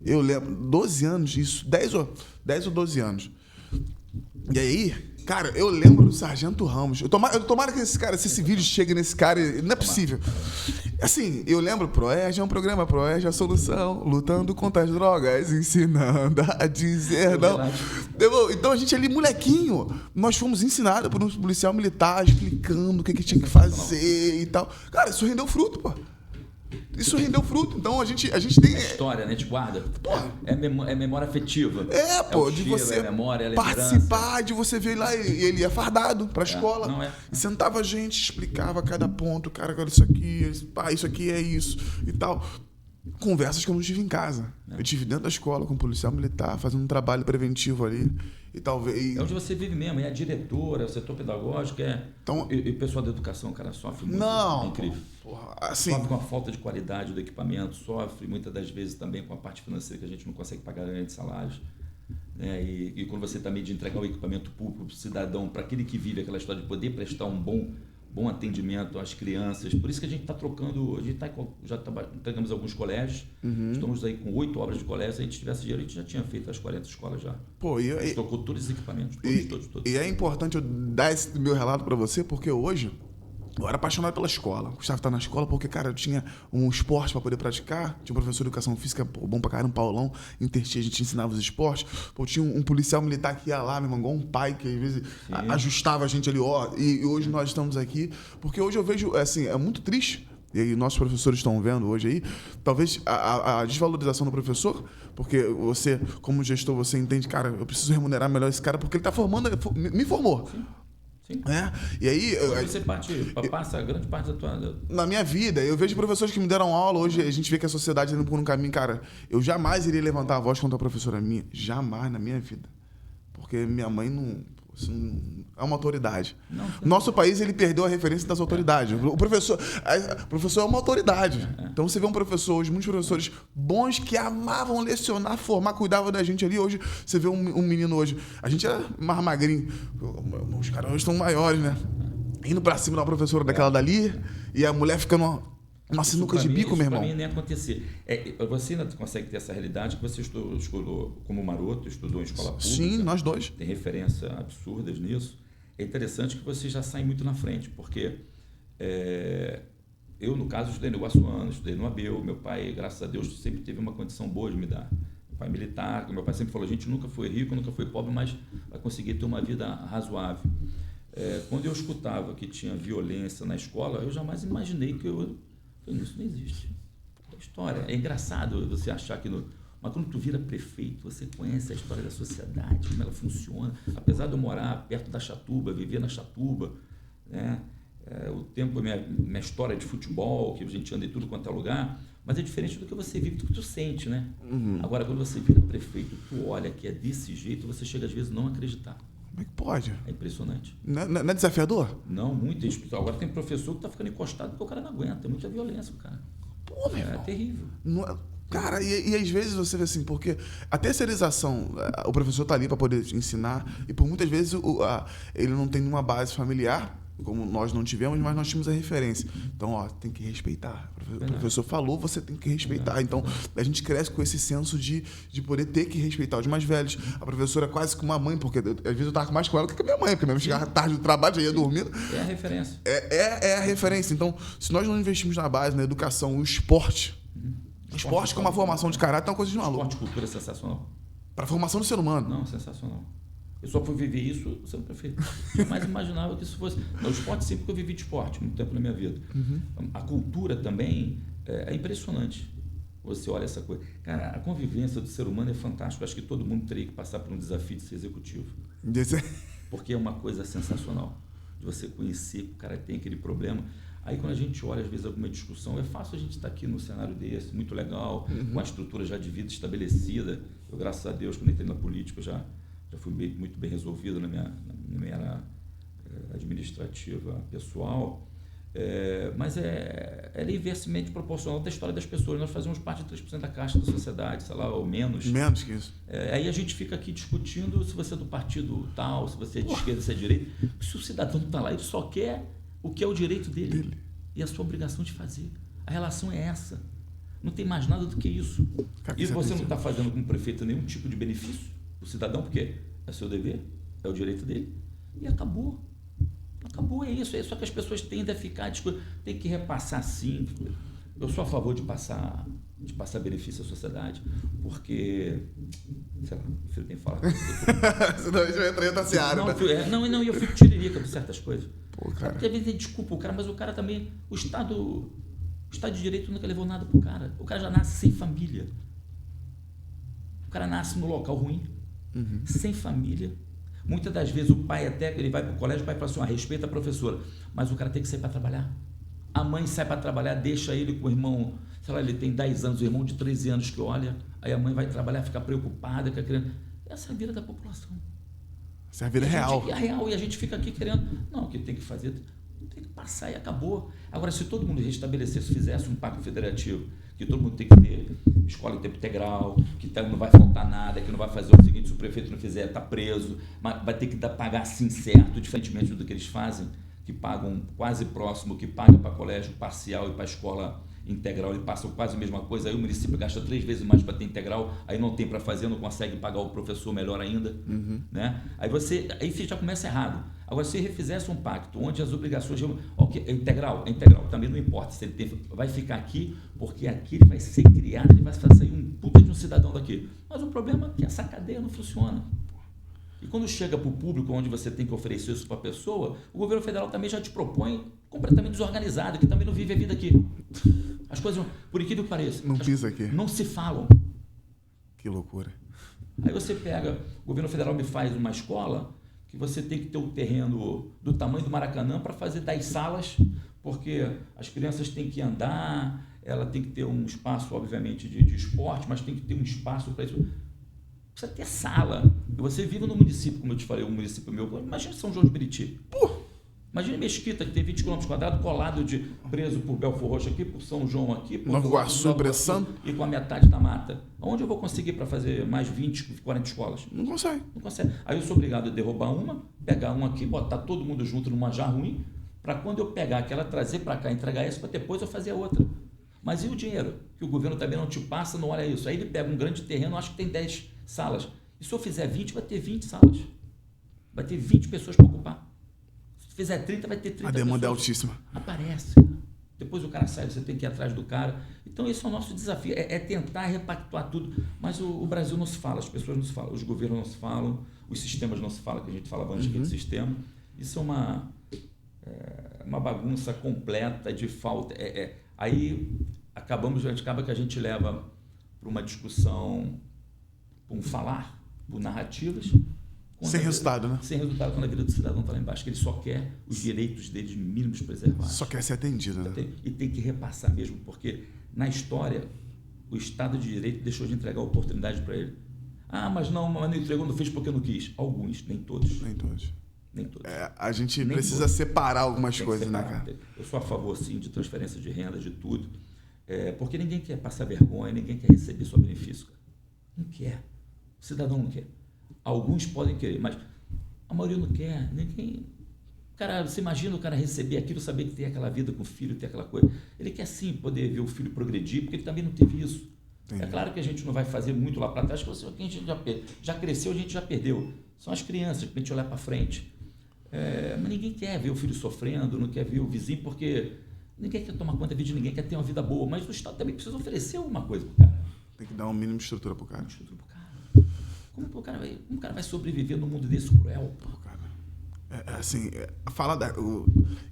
Eu lembro, 12 anos, isso, 10 ou 12 anos. E aí, cara, eu lembro do Sargento Ramos. Tomara que esse vídeo chegue nesse cara, não é possível. Assim, eu lembro, ProERG é um programa, ProERG é a solução, lutando contra as drogas, ensinando a dizer não. Então a gente ali, molequinho, nós fomos ensinados por um policial militar, explicando o que tinha que fazer e tal. Cara, isso rendeu fruto, pô. Isso rendeu fruto. Então a gente tem... A história, né? A gente guarda. É memória afetiva. Pô, de você é memória, é participar, de você ver lá, e ele ia fardado pra escola. Não é. E sentava a gente, explicava cada ponto, cara, isso aqui é isso e tal. Conversas que eu não tive em casa. Eu tive dentro da escola com um policial militar, fazendo um trabalho preventivo ali. E talvez... É onde você vive mesmo, é a diretora, é o setor pedagógico, então, e o pessoal da educação, cara, sofre muito. Não, é incrível. Porra, assim... Sofre com a falta de qualidade do equipamento, sofre muitas das vezes também com a parte financeira, que a gente não consegue pagar grandes salários. Né? E quando você está meio de entregar o equipamento público para o cidadão, para aquele que vive aquela história de poder prestar um bom atendimento às crianças. Por isso que a gente está trocando, já entregamos alguns colégios, estamos aí com 8 obras de colégio. Se a gente tivesse dinheiro, a gente já tinha feito as 40 escolas já. Pô, a gente trocou todos os equipamentos, todos. E é importante eu dar esse meu relato para você, porque hoje eu era apaixonado pela escola. Eu gostava de estar na escola porque, cara, eu tinha um esporte para poder praticar. Tinha um professor de educação física, bom pra caramba, um Paulão. Intertia, a gente ensinava os esportes. Pô, tinha um policial militar que ia lá, me mandou um pai que às vezes ajustava a gente ali, e hoje nós estamos aqui. Porque hoje eu vejo, assim, é muito triste. E aí nossos professores estão vendo hoje aí, talvez a desvalorização do professor, porque você, como gestor, você entende, cara, eu preciso remunerar melhor esse cara porque ele está formando, me formou. Sim. E aí... Você passa a grande parte da tua... Na minha vida, eu vejo professores que me deram aula, hoje a gente vê que a sociedade está indo por um caminho, cara, eu jamais iria levantar a voz contra a professora minha, jamais na minha vida. Porque minha mãe não é uma autoridade. Nosso país, ele perdeu a referência das autoridades. O professor é uma autoridade. Então você vê um professor hoje, muitos professores bons que amavam lecionar, formar, cuidavam da gente ali. Hoje você vê um menino hoje, a gente era mais magrinho, os caras hoje estão maiores, né? Indo pra cima da professora daquela dali, e a mulher ficando uma sinuca de bico, meu irmão. Para mim nem acontecer. Você ainda consegue ter essa realidade que você estudou como maroto, estudou em escola pública. Sim, nós dois. Tem referências absurdas nisso. É interessante que você já sai muito na frente, porque eu, no caso, estudei no Iguaçuano, estudei no Abel. Meu pai, graças a Deus, sempre teve uma condição boa de me dar. Meu pai militar, meu pai sempre falou, a gente nunca foi rico, nunca foi pobre, mas vai conseguir ter uma vida razoável. Quando eu escutava que tinha violência na escola, eu jamais imaginei que isso não existe. É história. É engraçado você achar que... Mas quando tu vira prefeito, você conhece a história da sociedade, como ela funciona. Apesar de eu morar perto da Chatuba, viver na Chatuba, né? O tempo, minha história de futebol, que a gente anda em tudo quanto é lugar, mas é diferente do que você vive, do que tu sente, né? Agora, quando você vira prefeito, tu olha que é desse jeito, você chega às vezes a não acreditar. Como é que pode? É impressionante. Não é desafiador? Não, muito. Agora tem professor que está ficando encostado porque o cara não aguenta. É muita violência, cara. Pô, meu irmão. É terrível. Cara, e às vezes você vê assim, porque a terceirização, o professor está ali para poder ensinar, e por muitas vezes ele não tem nenhuma base familiar, como nós não tivemos, mas nós tínhamos a referência. Então, ó, tem que respeitar. O professor falou, você tem que respeitar. Então, a gente cresce com esse senso de poder ter que respeitar os mais velhos. A professora é quase que uma mãe, porque às vezes eu tava mais com ela do que com a minha mãe, porque minha mãe chegava tarde do trabalho, já ia dormindo. É a referência. É a referência. Então, se nós não investimos na base, na educação, o esporte, esporte com uma formação de caráter é uma coisa de maluco. Esporte e cultura é sensacional. Para a formação do ser humano. Não, sensacional. Eu só fui viver isso sendo prefeito. Jamais imaginava que isso fosse. No esporte, sempre que eu vivi de esporte, muito tempo na minha vida. A cultura também é impressionante. Você olha essa coisa. Cara, a convivência do ser humano é fantástica. Acho que todo mundo teria que passar por um desafio de ser executivo. Porque é uma coisa sensacional. De você conhecer que o cara tem aquele problema. Aí quando a gente olha, às vezes, alguma discussão, é fácil a gente estar aqui num cenário desse, muito legal, com a estrutura já de vida estabelecida. Eu, graças a Deus, quando entrei na política, já fui muito bem resolvido na minha área administrativa pessoal. Mas era inversamente proporcional da história das pessoas. Nós fazíamos parte de 3% da caixa da sociedade, sei lá, ou menos. Menos que isso. Aí a gente fica aqui discutindo se você é do partido tal, se você é de esquerda, se é de direita. Se o cidadão está lá, ele só quer o que é o direito dele e a sua obrigação de fazer. A relação é essa. Não tem mais nada do que isso. E você não está fazendo como prefeito nenhum tipo de benefício o cidadão, porque é seu dever, é o direito dele, e acabou. Acabou, é isso. É só que as pessoas tendem a ficar, tem que repassar sim. Eu sou a favor de passar benefício à sociedade, porque, sei lá, o filho tem que falar. Senão a gente vai entrar em outra seara. Não, eu fico tiririca com certas coisas. Pô, cara. Às vezes desculpa o cara, mas o cara também, o Estado de Direito nunca levou nada pro cara. O cara já nasce sem família. O cara nasce no local ruim. Sem família. Muitas das vezes o pai até, ele vai para o colégio, o pai fala assim, respeita a professora, mas o cara tem que sair para trabalhar. A mãe sai para trabalhar, deixa ele com o irmão, sei lá, ele tem 10 anos, o irmão de 13 anos que olha, aí a mãe vai trabalhar, fica preocupada com a criança. Essa é a vida da população. Essa é a vida real. É real, e a gente fica aqui querendo, não, o que tem que fazer, tem que passar e acabou. Agora, se todo mundo restabelecesse, fizesse um pacto federativo, que todo mundo tem que ter escola em tempo integral, que não vai faltar nada, que não vai fazer o seguinte, se o prefeito não fizer, está preso, mas vai ter que pagar sim certo, diferentemente do que eles fazem, que pagam quase próximo, que paga para colégio parcial e para escola integral, ele passa quase a mesma coisa, aí o município gasta 3 vezes mais para ter integral, aí não tem para fazer, não consegue pagar o professor melhor ainda, né? Aí você já começa errado. Agora, se refizesse um pacto onde as obrigações... é integral, também não importa se ele vai ficar aqui, porque aqui ele vai ser criado, ele vai sair um puta de um cidadão daqui. Mas o problema é que essa cadeia não funciona. E quando chega para o público, onde você tem que oferecer isso para a pessoa, o governo federal também já te propõe completamente desorganizado, que também não vive a vida aqui. As coisas, por incrível que pareça, não pisa aqui. Não se falam. Que loucura. Aí você pega, o governo federal me faz uma escola que você tem que ter o terreno do tamanho do Maracanã para fazer 10 salas, porque as crianças têm que andar, ela tem que ter um espaço, obviamente, de esporte, mas tem que ter um espaço para isso. Precisa ter sala. E você vive no município, como eu te falei, o município meu, imagina São João de Meriti. Imagina Mesquita, que tem 20 km², colado preso por Belfor Roxo aqui, por São João aqui, por Nova Iguaçu, Bressan, e com a metade da mata. Onde eu vou conseguir para fazer mais 20, 40 escolas? Não consegue. Não consegue. Aí eu sou obrigado a derrubar uma, pegar uma aqui, botar todo mundo junto numa já ruim, para quando eu pegar aquela, trazer para cá, entregar essa, para depois eu fazer a outra. Mas e o dinheiro? Que o governo também não te passa, não olha isso. Aí ele pega um grande terreno, acho que tem 10 salas. E se eu fizer 20, vai ter 20 salas. Vai ter 20 pessoas para ocupar. Se fizer 30, vai ter 30 A demanda pessoas. é altíssima. Aparece. Depois o cara sai, você tem que ir atrás do cara. Então esse é o nosso desafio, é tentar repactuar tudo. Mas o Brasil não se fala, as pessoas não se falam, os governos não se falam, os sistemas não se falam, que a gente falava antes de sistema. Isso é uma bagunça completa de falta. Aí acaba que a gente leva para uma discussão, para um falar, por narrativas. Sem resultado, né? Sem resultado, quando a vida do cidadão está lá embaixo, que ele só quer os direitos deles mínimos preservados. Só quer ser atendido, né? E tem que repassar mesmo, porque na história o Estado de Direito deixou de entregar oportunidade para ele. Mas não entregou, não fez porque não quis. Alguns, nem todos. Nem todos. Nem todos. A gente precisa separar algumas coisas, separar, né, cara? Eu sou a favor, sim, de transferência de renda, de tudo. Porque ninguém quer passar vergonha, ninguém quer receber só benefício. Cara. Não quer. O cidadão não quer. Alguns podem querer, mas a maioria não quer. Ninguém. Cara, você imagina o cara receber aquilo, saber que tem aquela vida com o filho, tem aquela coisa. Ele quer sim poder ver o filho progredir, porque ele também não teve isso. Entendi. É claro que a gente não vai fazer muito lá para trás, porque a gente já cresceu, a gente já perdeu. São as crianças, para a gente olhar para frente. Mas ninguém quer ver o filho sofrendo, não quer ver o vizinho, porque ninguém quer tomar conta da vida de ninguém, quer ter uma vida boa. Mas o Estado também precisa oferecer alguma coisa pro cara. Tem que dar uma mínima estrutura pro cara. Como o cara vai sobreviver num mundo desse cruel? Pô, cara.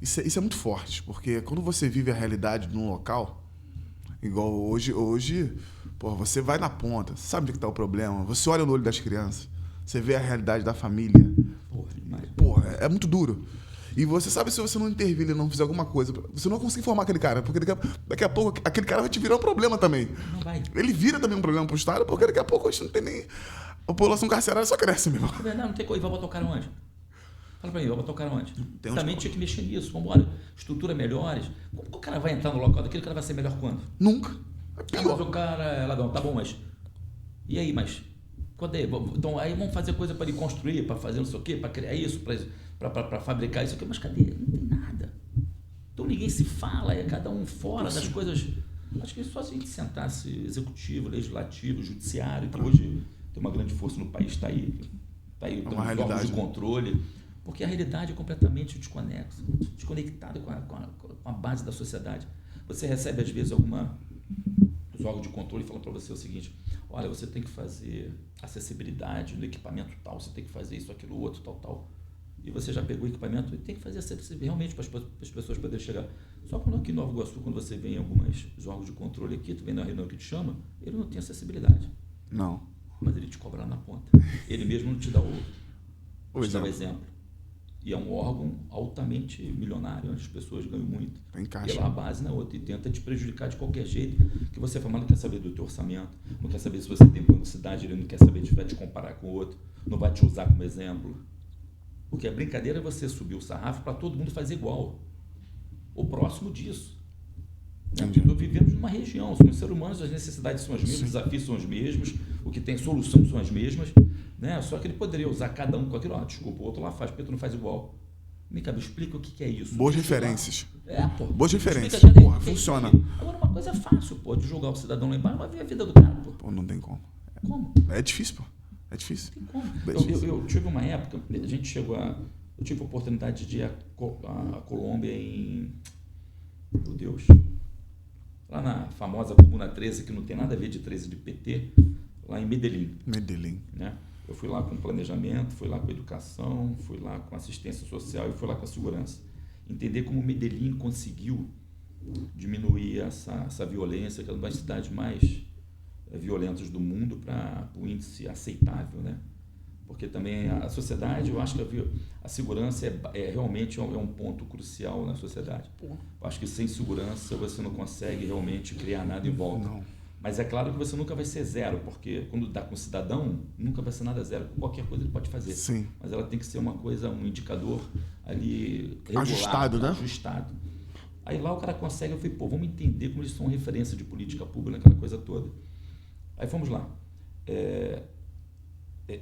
Isso é muito forte, porque quando você vive a realidade num local, igual hoje, pô, você vai na ponta, você sabe onde que tá o problema, você olha no olho das crianças, você vê a realidade da família. Porra, é muito duro. E você sabe, se você não intervir e não fizer alguma coisa, você não vai conseguir formar aquele cara, porque daqui a pouco aquele cara vai te virar um problema também. Não vai. Ele vira também um problema pro Estado, porque daqui a pouco a gente não tem nem... A população carcerária só cresce, meu irmão. É verdade, não tem coisa. Vai botar o cara onde? Fala pra mim, vai botar o cara onde? Também tinha que mexer nisso. Vamos embora. Estrutura melhores. Como o cara vai entrar no local daquele? O cara vai ser melhor quando? Nunca. Mas o cara é ladrão. Tá bom, mas... E aí, mas... Quando é? Então, aí vamos fazer coisa para ele construir, para fazer não sei o quê, para criar isso, para fabricar isso aqui. Mas cadê? Não tem nada. Então ninguém se fala, é cada um fora das coisas. Acho que só se a gente sentasse executivo, legislativo, judiciário, que hoje tem uma grande força no país, está aí. Está aí, tem um órgão de controle. Porque a realidade é completamente desconexa, desconectada com a base da sociedade. Você recebe, às vezes, os órgãos de controle falam para você o seguinte: olha, você tem que fazer acessibilidade no equipamento tal, você tem que fazer isso, aquilo, outro, tal. E você já pegou o equipamento e tem que fazer acessibilidade realmente para as pessoas poderem chegar. Só quando aqui em Nova Iguaçu, quando você vem em alguns órgãos de controle aqui, tu vem na reunião que te chama, ele não tem acessibilidade. Não. Mas ele te cobra lá na ponta. Ele mesmo não te dá o exemplo. E é um órgão altamente milionário, onde as pessoas ganham muito. Encaixa. E lá a base na outra. E tenta te prejudicar de qualquer jeito. Que você fala, não quer saber do teu orçamento, não quer saber se você tem publicidade, ele não quer saber de vai te comparar com o outro, não vai te usar como exemplo. Porque a brincadeira é você subir o sarrafo para todo mundo fazer igual. Ou próximo disso. Vivemos numa região, somos seres humanos, as necessidades são as mesmas, os desafios são os mesmos, o que tem solução são as mesmas, né? Só que ele poderia usar cada um com aquilo, desculpa, o outro lá faz, porque tu não faz igual. Me explica o que é isso. Boas referências. Boas referências. Porra, funciona. Agora, uma coisa é fácil, de julgar o cidadão lá embaixo, mas ver a vida do cara, Pô, não tem como. Como? É difícil, pô. É difícil. Não tem como. Eu tive uma época, eu tive a oportunidade de ir à Colômbia em... Meu Deus... Lá na famosa Comuna 13, que não tem nada a ver de 13 de PT, lá em Medellín. Né? Eu fui lá com planejamento, fui lá com educação, fui lá com assistência social e fui lá com a segurança. Entender como Medellín conseguiu diminuir essa violência, que é uma das cidades mais violentas do mundo, para o índice aceitável, né? Porque também a sociedade, eu acho que a segurança realmente um ponto crucial na sociedade. Eu acho que sem segurança você não consegue realmente criar nada em volta. Não. Mas é claro que você nunca vai ser zero, porque quando dá com o cidadão, nunca vai ser nada zero. Qualquer coisa ele pode fazer. Sim. Mas ela tem que ser uma coisa, um indicador ali regular, ajustado, né? Ajustado. Aí lá o cara consegue, eu falei, vamos entender como eles são referência de política pública naquela coisa toda. Aí fomos lá.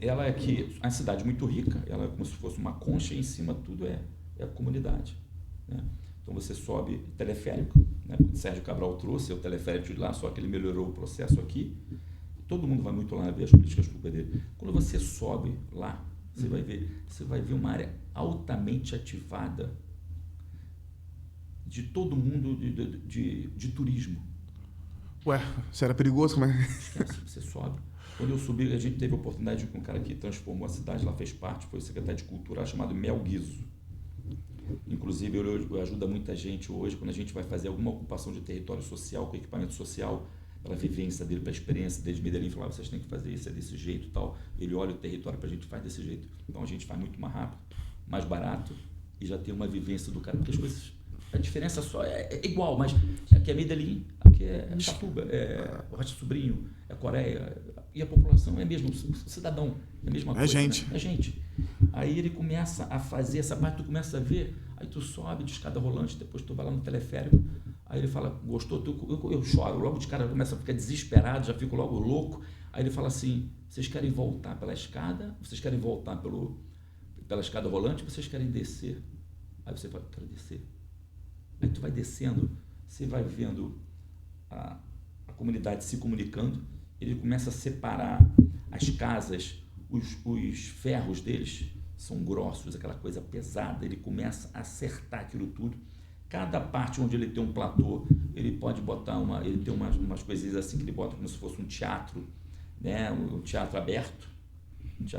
Ela é aqui, uma cidade muito rica, ela é como se fosse uma concha e em cima tudo é a comunidade, né? Então você sobe teleférico, né? O Sérgio Cabral trouxe o teleférico de lá, só que ele melhorou o processo aqui. Todo mundo vai muito lá ver as políticas públicas dele. Quando você sobe lá, você vai ver uma área altamente ativada de todo mundo de turismo. Ué, isso era perigoso? Como é? Esquece, você sobe. Quando eu subi, a gente teve a oportunidade de ir com um cara que transformou a cidade, lá fez parte, foi secretário de Cultura, chamado Mel Guizo. Inclusive, ele ajuda muita gente hoje, quando a gente vai fazer alguma ocupação de território social, com equipamento social, pela vivência dele, pela experiência dele de Medellín, falar, vocês têm que fazer isso, é desse jeito e tal. Ele olha o território para a gente, faz desse jeito. Então, a gente faz muito mais rápido, mais barato, e já tem uma vivência do cara, porque as coisas... A diferença só é igual, mas aqui é Medellín, aqui é Chatuba, é Rocha Sobrinho, é Coreia, e a população é mesmo, o cidadão, é a mesma coisa. Gente. Né? É gente. Aí ele começa a fazer essa parte, tu começa a ver, aí tu sobe de escada rolante, depois tu vai lá no teleférico, aí ele fala, gostou? Eu choro, logo de cara eu começo a ficar desesperado, já fico logo louco, aí ele fala assim, vocês querem voltar pela escada, vocês querem voltar pela escada rolante, vocês querem descer Aí você fala, quero descer. Aí tu vai descendo, você vai vendo a comunidade se comunicando, ele começa a separar as casas, os ferros deles são grossos, aquela coisa pesada, ele começa a acertar aquilo tudo. Cada parte onde ele tem um platô, ele pode botar ele tem umas coisinhas assim que ele bota como se fosse um teatro, né? Um teatro aberto, de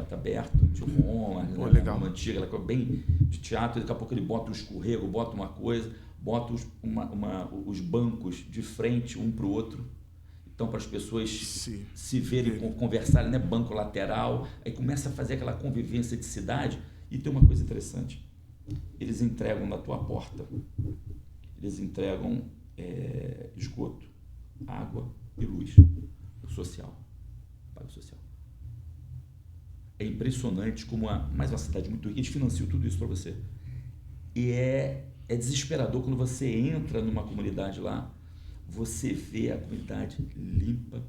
Roma, né? Legal. Uma antiga, aquela coisa bem de teatro, daqui a pouco ele bota um escorrego, bota uma coisa, bota os bancos de frente um para o outro, então para as pessoas se verem, conversarem, né? Banco lateral, aí começa a fazer aquela convivência de cidade. E tem uma coisa interessante, eles entregam na tua porta, eles entregam esgoto, água e luz social, pago social. É impressionante como mais uma cidade muito rica, eles financiam tudo isso para você. E é desesperador quando você entra numa comunidade lá, você vê a comunidade limpa,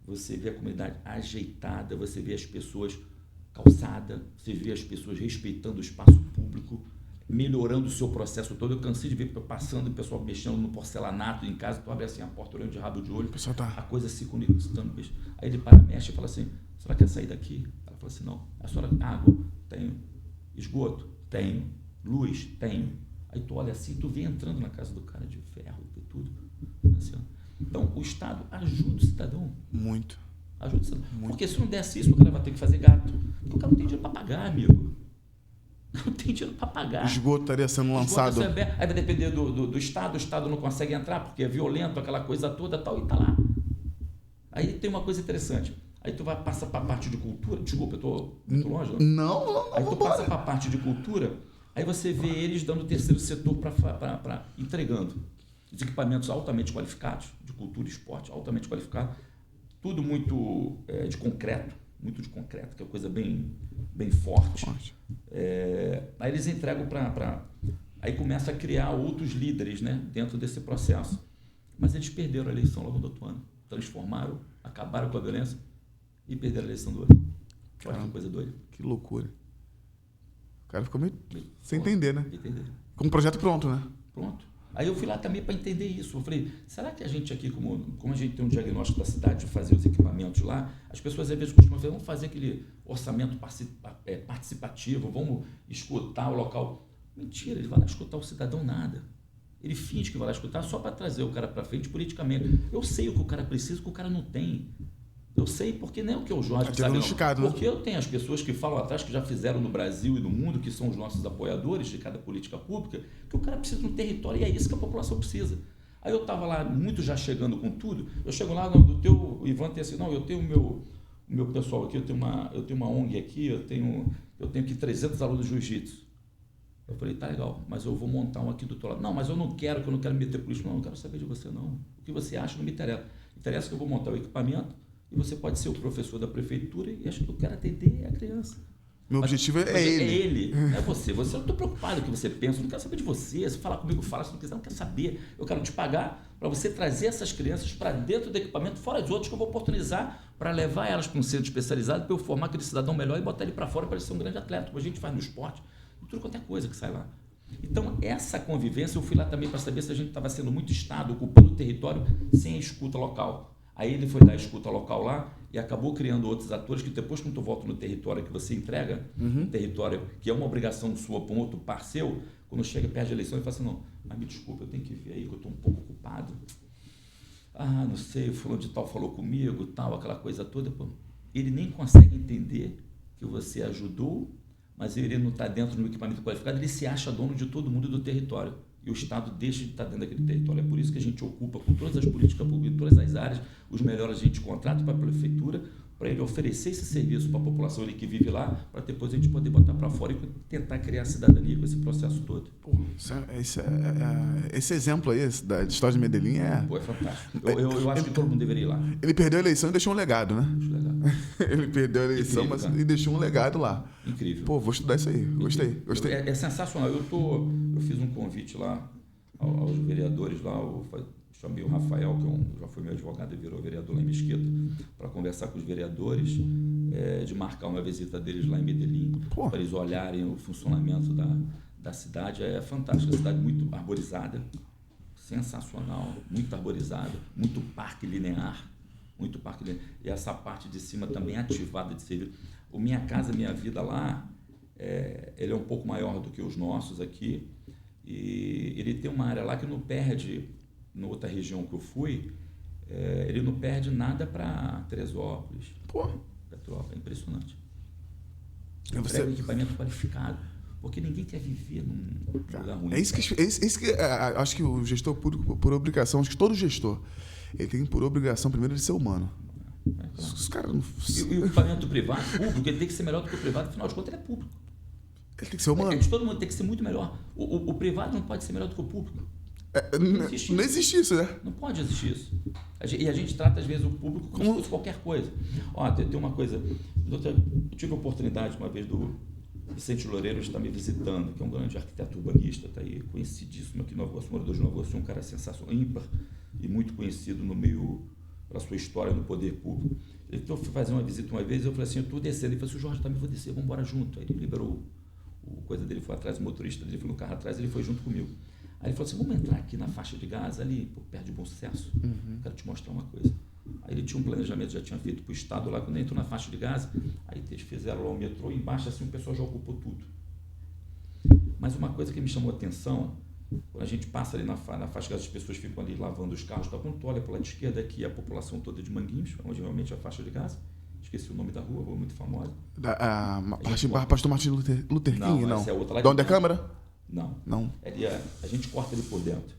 você vê a comunidade ajeitada, você vê as pessoas calçadas, você vê as pessoas respeitando o espaço público, melhorando o seu processo todo. Eu cansei de ver passando o pessoal mexendo no porcelanato em casa, tu abre assim a porta olhando de rabo de olho, a coisa se conectando. Aí ele mexe e fala assim, a senhora quer sair daqui? Ela fala assim, não. A senhora, água? Tenho. Esgoto? Tenho. Luz? Tenho. Aí tu olha assim, tu vem entrando na casa do cara de ferro e tudo. Assim, então, o Estado ajuda o cidadão. Muito. Ajuda o cidadão. Muito. Porque se não desse isso, o cara vai ter que fazer gato. Porque o cara não tem dinheiro para pagar, amigo. Não tem dinheiro para pagar. O esgoto estaria sendo lançado. Aí vai depender do Estado. O Estado não consegue entrar porque é violento, aquela coisa toda tal, e tá lá. Aí tem uma coisa interessante. Aí tu passa para a parte de cultura. Desculpa, eu estou muito longe. Não. Aí tu passa para a parte de cultura, aí você vê eles dando o terceiro setor para entregando os equipamentos altamente qualificados, de cultura e esporte, altamente qualificados, tudo muito de concreto, que é coisa bem forte. Aí eles entregam aí começa a criar outros líderes, né, dentro desse processo. Mas eles perderam a eleição logo no outro ano. Transformaram, acabaram com a violência e perderam a eleição do ano. Olha que coisa doida. Que loucura. O cara ficou meio sem entender, né? Entender. Com um projeto pronto, né? Pronto. Aí eu fui lá também para entender isso. Eu falei, será que a gente aqui, como a gente tem um diagnóstico da cidade de fazer os equipamentos lá, as pessoas às vezes costumam dizer, vamos fazer aquele orçamento participativo, vamos escutar o local. Mentira, ele vai lá escutar o cidadão nada. Ele finge que vai lá escutar só para trazer o cara para frente politicamente. Eu sei o que o cara precisa, o que o cara não tem. Eu sei porque não é o que o Jorge sabe, não. Porque eu tenho as pessoas que falam atrás, que já fizeram no Brasil e no mundo, que são os nossos apoiadores de cada política pública, que o cara precisa de um território e é isso que a população precisa. Aí eu estava lá, muito já chegando com tudo, eu chego lá, o Ivan tem assim, não, eu tenho o meu pessoal aqui, eu tenho uma ONG aqui, eu tenho aqui 300 alunos de jiu-jitsu. Eu falei, tá legal, mas eu vou montar um aqui do teu lado. Não, mas eu não quero me meter político. Não quero saber de você, não. O que você acha não me interessa. Interessa que eu vou montar o equipamento e você pode ser o professor da prefeitura e acho que eu quero atender a criança. Meu objetivo é ele. É ele, não é você. Você não estou preocupado com o que você pensa, eu não quero saber de você. Se falar comigo, fala. Se não quiser, não quero saber. Eu quero te pagar para você trazer essas crianças para dentro do equipamento, fora as outras que eu vou oportunizar para levar elas para um centro especializado, para eu formar aquele cidadão melhor e botar ele para fora para ele ser um grande atleta, como a gente faz no esporte. Tudo quanto é coisa que sai lá. Então, essa convivência, eu fui lá também para saber se a gente estava sendo muito Estado, ocupando o território sem a escuta local. Aí ele foi dar a escuta local lá e acabou criando outros atores que depois, quando tu volta no território que você entrega, um território que é uma obrigação sua para um outro parceiro, quando chega perto da eleição, ele fala assim, não, mas me desculpa, eu tenho que ver aí que eu estou um pouco ocupado. Ah, não sei, o fulano de tal falou comigo, tal, aquela coisa toda. Pô. Ele nem consegue entender que você ajudou, mas ele não está dentro do equipamento qualificado, ele se acha dono de todo mundo do território. E o Estado deixa de estar dentro daquele território. É por isso que a gente ocupa com todas as políticas públicas, todas as áreas, os melhores a gente contrata para a prefeitura, para ele oferecer esse serviço para a população ali que vive lá, para depois a gente poder botar para fora e tentar criar cidadania com esse processo todo. Pô, esse exemplo aí da história de Medellín é... Pô, é fantástico. Eu acho que todo mundo deveria ir lá. Ele perdeu a eleição e deixou um legado, né? Ele perdeu a eleição, incrível, e deixou um legado lá. Incrível. Pô, vou estudar isso aí. Gostei. É sensacional. Eu fiz um convite lá aos vereadores lá, chamei o Rafael, que já foi meu advogado e virou vereador lá em Mesquita, para conversar com os vereadores, de marcar uma visita deles lá em Medellín, para eles olharem o funcionamento da cidade é fantástica. A cidade muito arborizada, sensacional, muito arborizada, muito parque linear. E essa parte de cima também ativada de serviço. O Minha Casa Minha Vida lá, ele é um pouco maior do que os nossos aqui, e ele tem uma área lá que não perde, na outra região que eu fui, ele não perde nada para Teresópolis, Petrópolis, é impressionante. Entrega um equipamento qualificado, porque ninguém quer viver num lugar ruim. É isso que acho que o gestor público, por obrigação, acho que todo gestor, ele tem por obrigação primeiro de ser humano. Claro. Os caras não... E o equipamento privado, público, ele tem que ser melhor do que o privado, afinal de contas ele é público. Ele tem que ser humano. Todo mundo tem que ser muito melhor. O privado não pode ser melhor do que o público. Não existe isso, né? Não pode existir isso. E a gente trata, às vezes, o público como se fosse qualquer coisa. Tem uma coisa... Eu tive a oportunidade, uma vez, do Vicente Loureiro estar me visitando, que é um grande arquiteto urbanista, está aí, conhecidíssimo aqui no Nova Iguaçu, morador de Nova Iguaçu, um cara sensacional, ímpar, e muito conhecido no meio, pela sua história no poder público. Então, eu fui fazer uma visita uma vez, eu falei assim, eu estou descendo. Ele falou assim, Jorge, também vou descer, vamos embora junto. Aí ele liberou o coisa dele, foi atrás, o motorista dele foi no carro atrás, ele foi junto comigo. Aí ele falou assim, vamos entrar aqui na faixa de gás, ali, perto de Bom Sucesso. Quero te mostrar uma coisa. Aí ele tinha um planejamento, já tinha feito para o Estado lá, quando entrou na faixa de gás, aí eles fizeram lá o metrô, embaixo assim o pessoal já ocupou tudo. Mas uma coisa que me chamou a atenção, quando a gente passa ali na faixa de gás, as pessoas ficam ali lavando os carros, quando tu olha para o lado esquerdo, aqui a população toda de Manguinhos, onde realmente é a faixa de gás, esqueci o nome da rua muito famosa. Pastor Martin Luther King, não? Essa é outra lá. De onde é a Câmara? Não. A gente corta ali por dentro,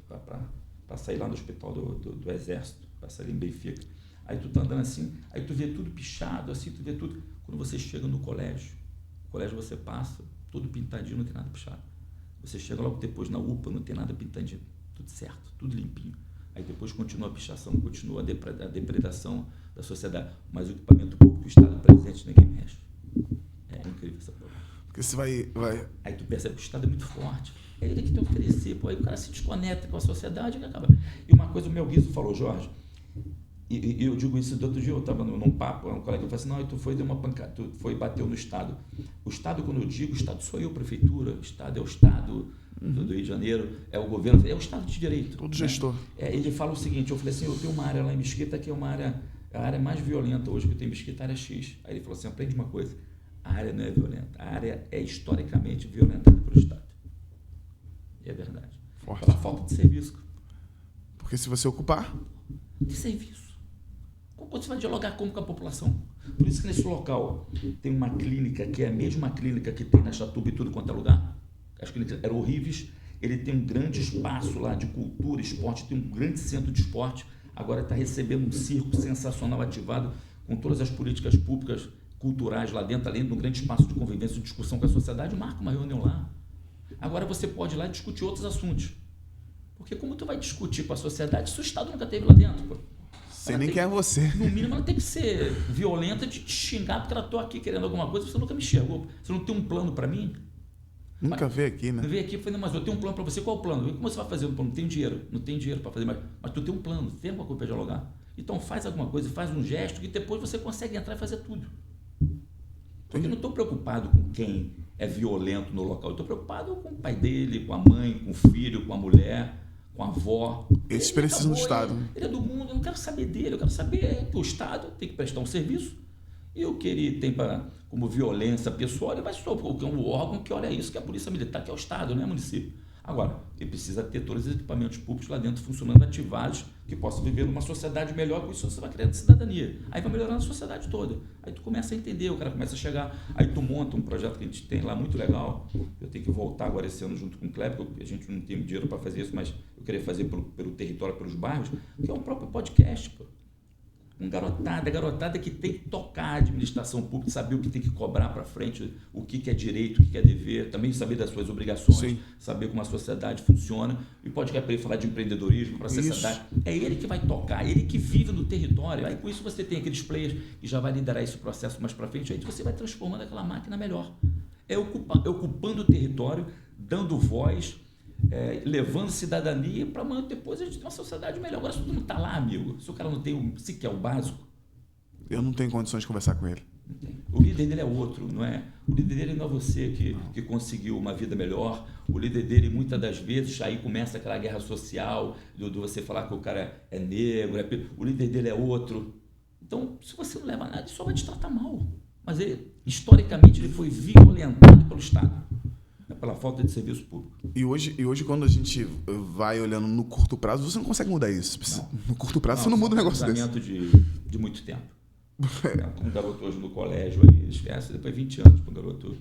para sair lá no hospital do Exército, passa ali em Benfica. Aí tu tá andando assim, aí tu vê tudo pichado, assim, tu vê tudo. Quando você chega no colégio, você passa, tudo pintadinho, não tem nada pichado. Você chega logo depois na UPA, não tem nada pintadinho, tudo certo, tudo limpinho. Aí depois continua a pichação, continua a depredação da sociedade. Mas o equipamento público, o Estado presente, ninguém mexe. É incrível essa prova. Porque você vai... Aí tu percebe que o Estado é muito forte. É ele que tem que oferecer, aí o cara se desconecta com a sociedade e acaba. E uma coisa o meu Guizo falou, Jorge, e eu digo isso do outro dia, eu estava num papo, um colega falou assim, não, tu foi, deu uma pancada, tu foi, bateu no Estado. O Estado, quando eu digo, o Estado sou eu, prefeitura, o Estado é o Estado do Rio de Janeiro, é o governo, é o Estado de Direito. Todo gestor. Ele fala o seguinte, eu falei assim, eu tenho uma área lá em Mesquita que é uma área, a área mais violenta hoje que eu tenho em Mesquita, a área X. Aí ele falou assim, aprende uma coisa, a área não é violenta, a área é historicamente violentada pelo Estado. E é verdade. Forte. Pela falta de serviço. Porque se você ocupar... De serviço. Você vai dialogar como com a população. Por isso que nesse local tem uma clínica que é a mesma clínica que tem na Chatuba e tudo quanto é lugar. As clínicas eram horríveis. Ele tem um grande espaço lá de cultura, esporte, tem um grande centro de esporte. Agora está recebendo um circo sensacional ativado com todas as políticas públicas culturais lá dentro, além de um grande espaço de convivência e discussão com a sociedade. Marca uma reunião lá. Agora você pode ir lá discutir outros assuntos. Porque como tu vai discutir com a sociedade se o Estado nunca esteve lá dentro, pô? Sei nem quem é você. No mínimo, ela tem que ser violenta de te xingar porque ela está aqui querendo alguma coisa, você nunca me enxergou. Você não tem um plano para mim? Nunca veio aqui, né? Não veio aqui e falei, mas eu tenho um plano para você. Qual é o plano? Como você vai fazer o plano? Não tem dinheiro. Não tem dinheiro para fazer, mas tu tem um plano. Tem alguma coisa para dialogar. Então faz alguma coisa, faz um gesto que depois você consegue entrar e fazer tudo. Porque eu não estou preocupado com quem é violento no local. Eu estou preocupado com o pai dele, com a mãe, com o filho, com a mulher, com a avó. Eles precisam do Estado. Ele é do mundo, eu não quero saber dele, eu quero saber que o Estado tem que prestar um serviço e o que ele tem como violência pessoal, ele vai só porque é um órgão que olha isso, que é a Polícia Militar, que é o Estado, não é o município. Agora, ele precisa ter todos os equipamentos públicos lá dentro funcionando, ativados, que possa viver numa sociedade melhor, com isso você vai criando cidadania. Aí vai melhorando a sociedade toda. Aí tu começa a entender, o cara começa a chegar, aí tu monta um projeto que a gente tem lá muito legal. Eu tenho que voltar agora esse ano junto com o Kleber, porque a gente não tem dinheiro para fazer isso, mas eu queria fazer pelo território, pelos bairros, que é um próprio podcast, pô. Com garotada que tem que tocar a administração pública, saber o que tem que cobrar para frente, o que é direito, o que é dever, também saber das suas obrigações, sim, saber como a sociedade funciona, e pode querer falar de empreendedorismo, para a sociedade. É ele que vai tocar, ele que vive no território. Aí com isso você tem aqueles players que já vai liderar esse processo mais para frente, aí você vai transformando aquela máquina melhor. Ocupando o território, dando voz, levando cidadania para amanhã depois a gente ter uma sociedade melhor. Agora, se tu não está lá, amigo, se o cara não tem sequer o básico, eu não tenho condições de conversar com ele. O líder dele é outro, não é? O líder dele não é você que conseguiu uma vida melhor. O líder dele, muitas das vezes, aí começa aquela guerra social, do você falar que o cara é negro, o líder dele é outro. Então, se você não leva nada, ele só vai te tratar mal. Mas ele, historicamente, ele foi violentado pelo Estado, pela falta de serviço público. E hoje, quando a gente vai olhando no curto prazo, você não consegue mudar isso. Não. No curto prazo, você não muda um negócio desse. De muito tempo. Um garoto hoje no colégio, aí, esquece, depois de 20 anos para o garoto.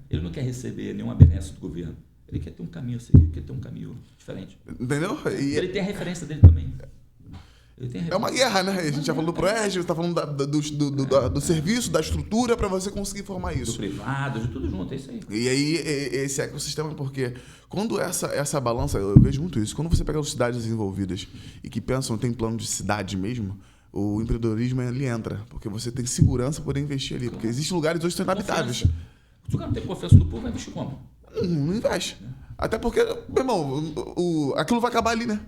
Ele não quer receber nenhuma benesse do governo. Ele quer ter um caminho a seguir, quer ter um caminho diferente. Entendeu? Ele tem a referência dele também. É uma guerra, né? A gente já falou do Proérgio, está falando do serviço, da estrutura para você conseguir formar isso. Do privado, de tudo junto, é isso aí. E aí, esse ecossistema, porque quando essa balança, eu vejo muito isso, quando você pega as cidades desenvolvidas e que pensam, tem plano de cidade mesmo, o empreendedorismo ele entra, porque você tem segurança para poder investir ali, porque existem lugares hoje que são inabitáveis. Se o cara não tem confiança no povo, vai investir como? Não investe. Até porque, meu irmão, aquilo vai acabar ali, né?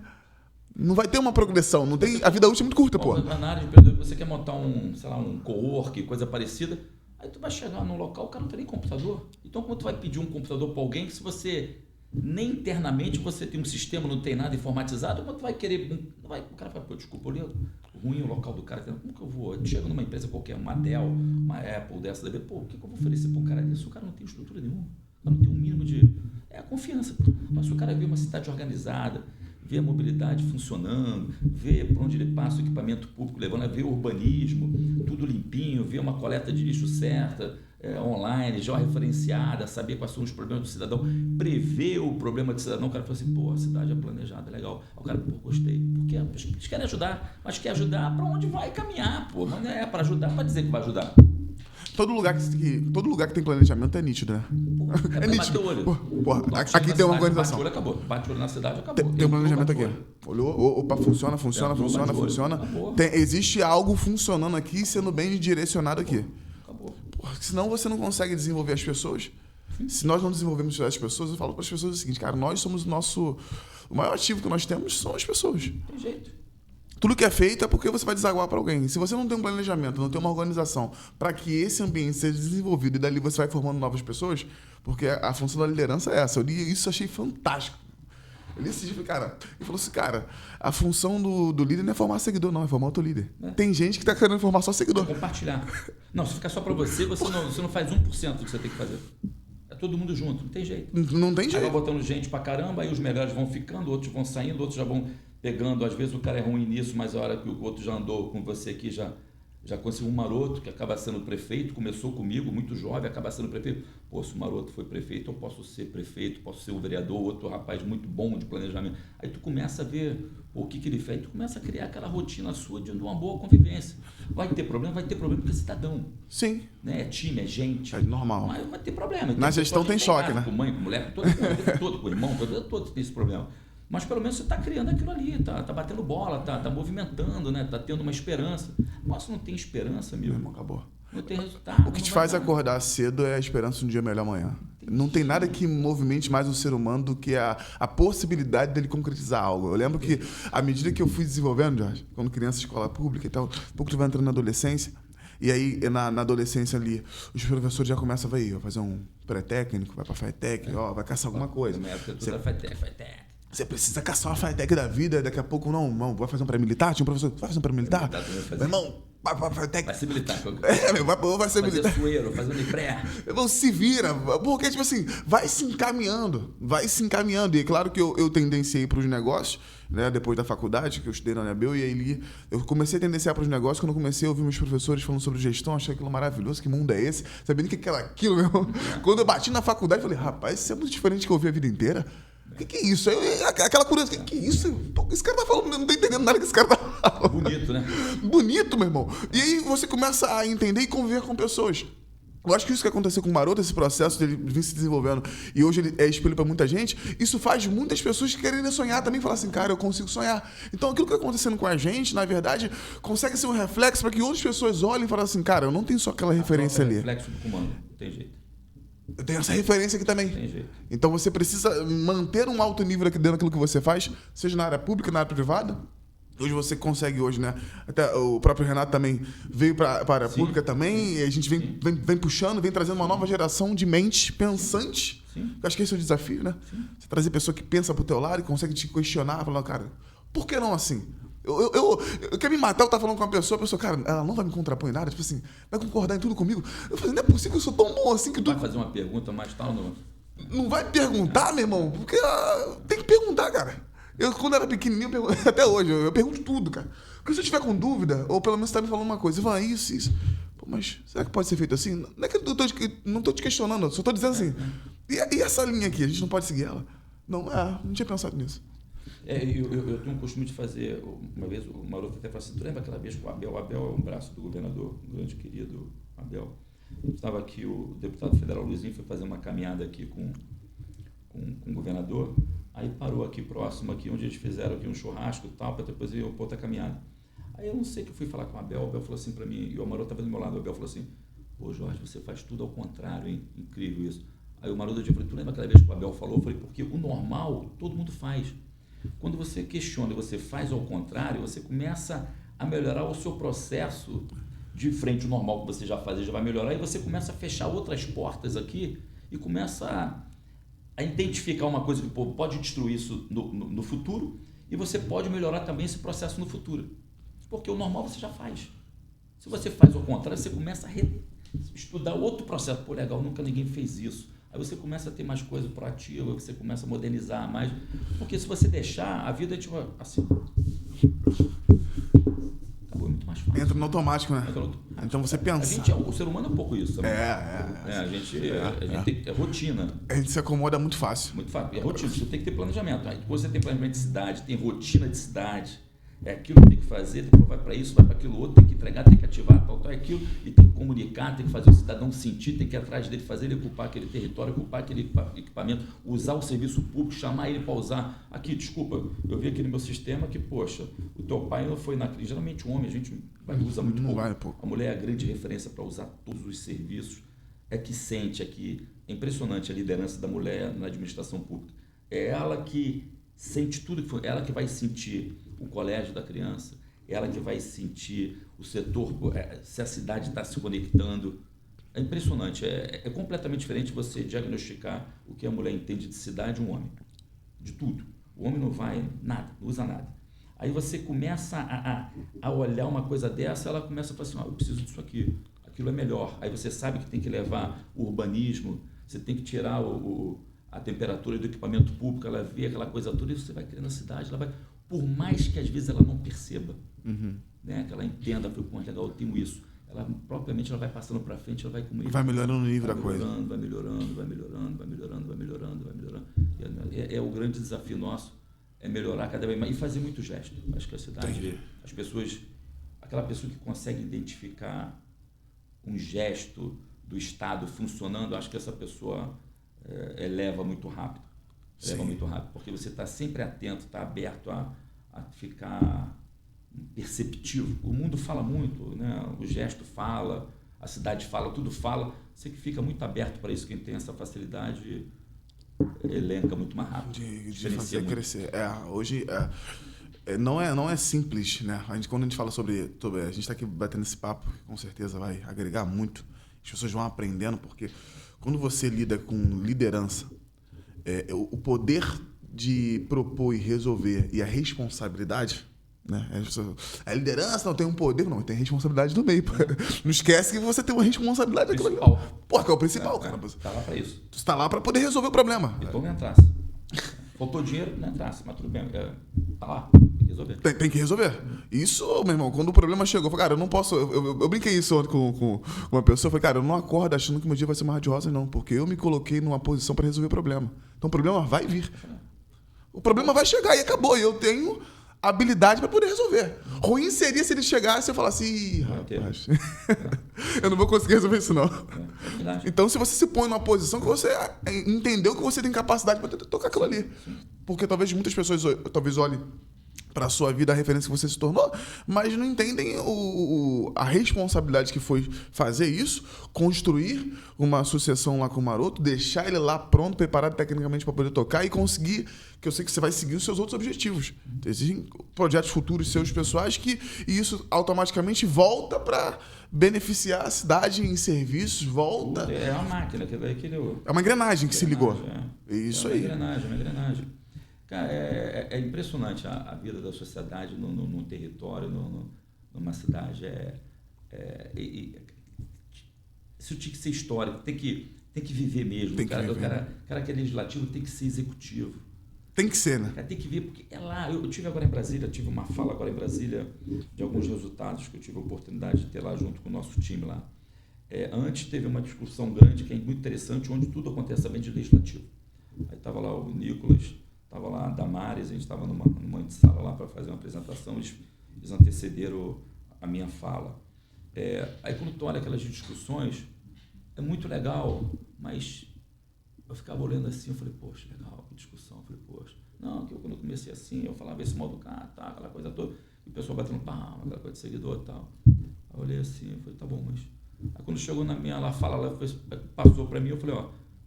Não vai ter uma progressão, não tem, a vida útil é muito curta, pô. Na área de empreendedorismo, você quer montar um cowork, coisa parecida, aí tu vai chegar num local, o cara não tem nem computador. Então, como tu vai pedir um computador para alguém se você nem internamente você tem um sistema, não tem nada informatizado, como tu vai querer... o cara vai, pô, desculpa, eu li ruim o local do cara, como que eu vou? Eu chego numa empresa qualquer, uma Dell, uma Apple, dessa daí, pô, o que eu vou oferecer para um cara desse? O cara não tem estrutura nenhuma, o cara não tem um mínimo de... É a confiança. Mas se o cara vê uma cidade organizada, vê a mobilidade funcionando, vê por onde ele passa o equipamento público levando, vê o urbanismo, tudo limpinho, vê uma coleta de lixo certa, online, já referenciada, saber quais são os problemas do cidadão, prever o problema do cidadão, o cara fala assim, pô, a cidade é planejada, legal. O cara, pô, gostei. Porque eles querem ajudar, mas quer ajudar para onde vai caminhar, pô. Mas não é para ajudar, para dizer que vai ajudar. Todo lugar que tem planejamento é nítido, né? É nítido. Porra, aqui tem uma organização. Bate olho, acabou. Bate olho na cidade, acabou. Tem um planejamento aqui. Olhou, opa, funciona. Existe algo funcionando aqui, sendo bem direcionado aqui. Acabou. Porra, senão você não consegue desenvolver as pessoas. Se nós não desenvolvemos as pessoas, eu falo para as pessoas o seguinte, cara, nós somos o maior ativo que nós temos são as pessoas. Tem jeito. Tudo que é feito é porque você vai desaguar para alguém. Se você não tem um planejamento, não tem uma organização para que esse ambiente seja desenvolvido e dali você vai formando novas pessoas, porque a função da liderança é essa. Eu li isso, achei fantástico. Eu li esse dia, cara, e falou assim, cara, a função do líder não é formar seguidor, não, é formar outro líder. Tem gente que está querendo formar só seguidor. Compartilhar. Não, se ficar só para você não faz 1% do que você tem que fazer. É todo mundo junto, não tem jeito. Não tem jeito. Aí vai botando gente pra caramba, aí os melhores vão ficando, outros vão saindo, outros já vão pegando. Às vezes o cara é ruim nisso, mas a hora que o outro já andou com você aqui, já conseguiu um maroto que acaba sendo prefeito, começou comigo, muito jovem, acaba sendo prefeito. Pô, se o maroto foi prefeito, eu posso ser prefeito, posso ser o vereador, outro rapaz muito bom de planejamento. Aí tu começa a ver o que ele fez, tu começa a criar aquela rotina sua de uma boa convivência. Vai ter problema porque é cidadão. Sim. Né? É time, é gente. É normal. Mas vai ter problema. Na gestão tem choque, né? Com mãe, com mulher, com todo, com irmão, todo tem esse problema. Mas pelo menos você está criando aquilo ali, tá batendo bola, tá movimentando, né? Tá tendo uma esperança. Nossa, não tem esperança, amigo. Não, acabou. Não tem resultado. O que te faz acordar cedo é a esperança de um dia melhor amanhã. Não tem nada que movimente mais um ser humano do que a possibilidade dele concretizar algo. Eu lembro que, à medida que eu fui desenvolvendo, Jorge, quando criança, escola pública e tal, um pouco tu vai entrando na adolescência, e aí na adolescência ali, os professores já começam a vai fazer um pré-técnico, vai pra FATEC, vai caçar alguma coisa. Na época tu era FATEC. Você precisa caçar uma FATEC da vida, daqui a pouco, não, vai fazer um pré-militar? Tinha um professor, vai fazer um pré-militar? Meu irmão, vai ser militar. Vai ser militar. Fazer sueiro, fazendo pré. Meu irmão, se vira, porque, tipo assim, vai se encaminhando. E é claro que eu tendenciei para os negócios, né, depois da faculdade, que eu estudei na UNB, e aí eu comecei a tendenciar para os negócios. Quando eu comecei a ouvir meus professores falando sobre gestão, achei aquilo maravilhoso, que mundo é esse? Sabendo que era aquilo, meu irmão. Quando eu bati na faculdade, eu falei, rapaz, isso é muito diferente do que eu ouvi a vida inteira. O que é isso? Aquela curiosidade, que é isso? Esse cara tá falando, não tô entendendo nada que esse cara tá falando. Bonito, né? Bonito, meu irmão. E aí você começa a entender e conviver com pessoas. Eu acho que isso que aconteceu com o Maroto, esse processo dele vir se desenvolvendo, e hoje ele é espelho para muita gente, isso faz muitas pessoas que querem sonhar também, falar assim, cara, eu consigo sonhar. Então aquilo que está acontecendo com a gente, na verdade, consegue ser um reflexo para que outras pessoas olhem e falem assim, cara, eu não tenho só aquela referência ali. Reflexo do comando, não tem jeito. Eu tenho essa referência aqui também. Tem jeito. Então você precisa manter um alto nível aqui dentro daquilo que você faz, seja na área pública, na área privada. Hoje você consegue hoje, né? Até o próprio Renato também veio para a pública também, e a gente vem puxando, vem trazendo uma nova geração de mentes pensantes. Sim. Eu acho que esse é o desafio, né? Sim. Você trazer pessoa que pensa pro teu lado e consegue te questionar, falando, cara, por que não assim? Eu quero me matar, eu tava falando com uma pessoa, a pessoa, cara, ela não vai me contrapor em nada, tipo assim, vai concordar em tudo comigo. Eu falei, não é possível que eu sou tão bom assim que tu... Vai fazer uma pergunta mais tal, não? Não vai perguntar, meu irmão? Porque tem que perguntar, cara. Eu, quando era pequenininho, até hoje, eu pergunto tudo, cara. Porque se eu tiver com dúvida, ou pelo menos você tá me falando uma coisa, eu falo, isso. Pô, mas será que pode ser feito assim? Não é que eu não tô te questionando, eu só tô dizendo assim. E essa linha aqui, a gente não pode seguir ela? Não tinha pensado nisso. Eu tenho um costume de fazer, uma vez o Maroto até falou assim, tu lembra aquela vez que o Abel é um braço do governador, um grande querido Abel. Estava aqui, o deputado federal Luizinho foi fazer uma caminhada aqui com o governador, aí parou aqui próximo, aqui onde eles fizeram aqui um churrasco e tal, para depois ir para outra caminhada. Aí eu não sei que eu fui falar com o Abel falou assim para mim, e o Amaroto estava do meu lado, o Abel falou assim, pô Jorge, você faz tudo ao contrário, hein? Incrível isso. Aí o Maroto falou, tu lembra aquela vez que o Abel falou? Eu falei, porque o normal todo mundo faz. Quando você questiona e você faz ao contrário, você começa a melhorar o seu processo de frente ao normal que você já fazia, já vai melhorar, e você começa a fechar outras portas aqui e começa a identificar uma coisa que pode destruir isso no futuro, e você pode melhorar também esse processo no futuro. Porque o normal você já faz. Se você faz ao contrário, você começa a estudar outro processo. Pô, legal, nunca ninguém fez isso. Aí você começa a ter mais coisa proativa, você começa a modernizar mais. Porque se você deixar, a vida é tipo assim. Acabou, é muito mais fácil. Entra no automático, né? Então você pensa. O ser humano é um pouco isso também. A gente tem rotina. A gente se acomoda muito fácil. Muito fácil. É rotina, você tem que ter planejamento. Aí depois você tem planejamento de cidade, tem rotina de cidade. É aquilo que tem que fazer, depois vai para isso, vai para aquilo outro, tem que entregar, tem que ativar, tal, aquilo, e tem que comunicar, tem que fazer o cidadão sentir, tem que ir atrás dele, fazer ele ocupar aquele território, ocupar aquele equipamento, usar o serviço público, chamar ele para usar. Aqui, desculpa, eu vi aqui no meu sistema que, poxa, o teu pai não foi naquele. Geralmente o homem, a gente usa muito pouco. A mulher é a grande referência para usar todos os serviços. É que sente, é impressionante a liderança da mulher na administração pública. É ela que sente tudo, ela que vai sentir o colégio da criança, ela que vai sentir o setor, se a cidade está se conectando. É impressionante, é completamente diferente você diagnosticar o que a mulher entende de cidade e um homem. De tudo. O homem não vai nada, não usa nada. Aí você começa a olhar uma coisa dessa, ela começa a falar assim, eu preciso disso aqui, aquilo é melhor. Aí você sabe que tem que levar o urbanismo, você tem que tirar a temperatura do equipamento público, ela vê aquela coisa toda, e você vai criando a cidade, ela vai... Por mais que às vezes ela não perceba, né, que ela entenda, foi legal, eu tenho isso, ela propriamente ela vai passando para frente, ela vai comunicar. Vai melhorando o nível da coisa. Vai melhorando. É o grande desafio nosso, é melhorar cada vez mais e fazer muito gesto. Acho que a cidade, as pessoas, aquela pessoa que consegue identificar um gesto do Estado funcionando, acho que essa pessoa eleva muito rápido. Leva muito rápido, porque você está sempre atento, está aberto a ficar perceptivo. O mundo fala muito, né? O gesto fala, a cidade fala, tudo fala. Você que fica muito aberto para isso, quem tem essa facilidade elenca muito mais rápido. De fazer muito. Crescer. Hoje não é simples, né? Quando a gente fala sobre a gente está aqui batendo esse papo, com certeza vai agregar muito. As pessoas vão aprendendo, porque quando você lida com liderança, o poder de propor e resolver e a responsabilidade, né? A liderança não tem um poder, não, tem responsabilidade no meio. Não esquece que você tem uma responsabilidade daquilo. Pô, que é o principal, cara. Tá lá para isso. Tu está lá para poder resolver o problema. Então não entrasse. Faltou dinheiro, não entrasse, mas tudo bem. Tá lá, tem que resolver. Tem que resolver. Isso, meu irmão, quando o problema chegou, eu falei, cara, eu não posso. Eu brinquei isso ontem com uma pessoa, eu falei, cara, eu não acordo achando que meu dia vai ser uma rádio rosa, não, porque eu me coloquei numa posição para resolver o problema. Então o problema vai vir. O problema vai chegar e acabou. E eu tenho habilidade para poder resolver. Ruim seria se ele chegasse e eu falasse, ih, rapaz, eu não vou conseguir resolver isso, não. Então, se você se põe numa posição que você entendeu que você tem capacidade para tocar aquilo ali. Porque talvez muitas pessoas olhem para a sua vida, a referência que você se tornou, mas não entendem a responsabilidade que foi fazer isso, construir uma sucessão lá com o Maroto, deixar ele lá pronto, preparado tecnicamente para poder tocar e conseguir, que eu sei que você vai seguir os seus outros objetivos. Existem projetos futuros seus pessoais e isso automaticamente volta para beneficiar a cidade em serviços, volta... É uma máquina, é uma engrenagem que se ligou. Isso aí. É uma engrenagem. Cara, é impressionante a vida da sociedade num território, numa cidade. Isso tinha que ser histórico, tem que viver mesmo. O cara que é legislativo tem que ser executivo. Tem que ser, né? Cara, tem que ver, porque é lá. Eu tive agora em Brasília, tive uma fala agora em Brasília de alguns resultados que eu tive a oportunidade de ter lá junto com o nosso time lá. Antes teve uma discussão grande, que é muito interessante, onde tudo acontece também de legislativo. Aí estava lá o Nicolas, estava lá a Damares, a gente estava numa sala lá para fazer uma apresentação, eles antecederam a minha fala. Aí quando tu olha aquelas discussões, é muito legal, mas eu ficava olhando assim, eu falei, poxa, legal, que discussão. Eu falei, poxa, não, que quando eu comecei assim, eu falava esse modo do cara, tá, aquela coisa toda, e o pessoal batendo palma, aquela coisa de seguidor e tal. Aí eu olhei assim, eu falei, tá bom, mas... Aí quando chegou na minha fala, ela passou para mim, eu falei,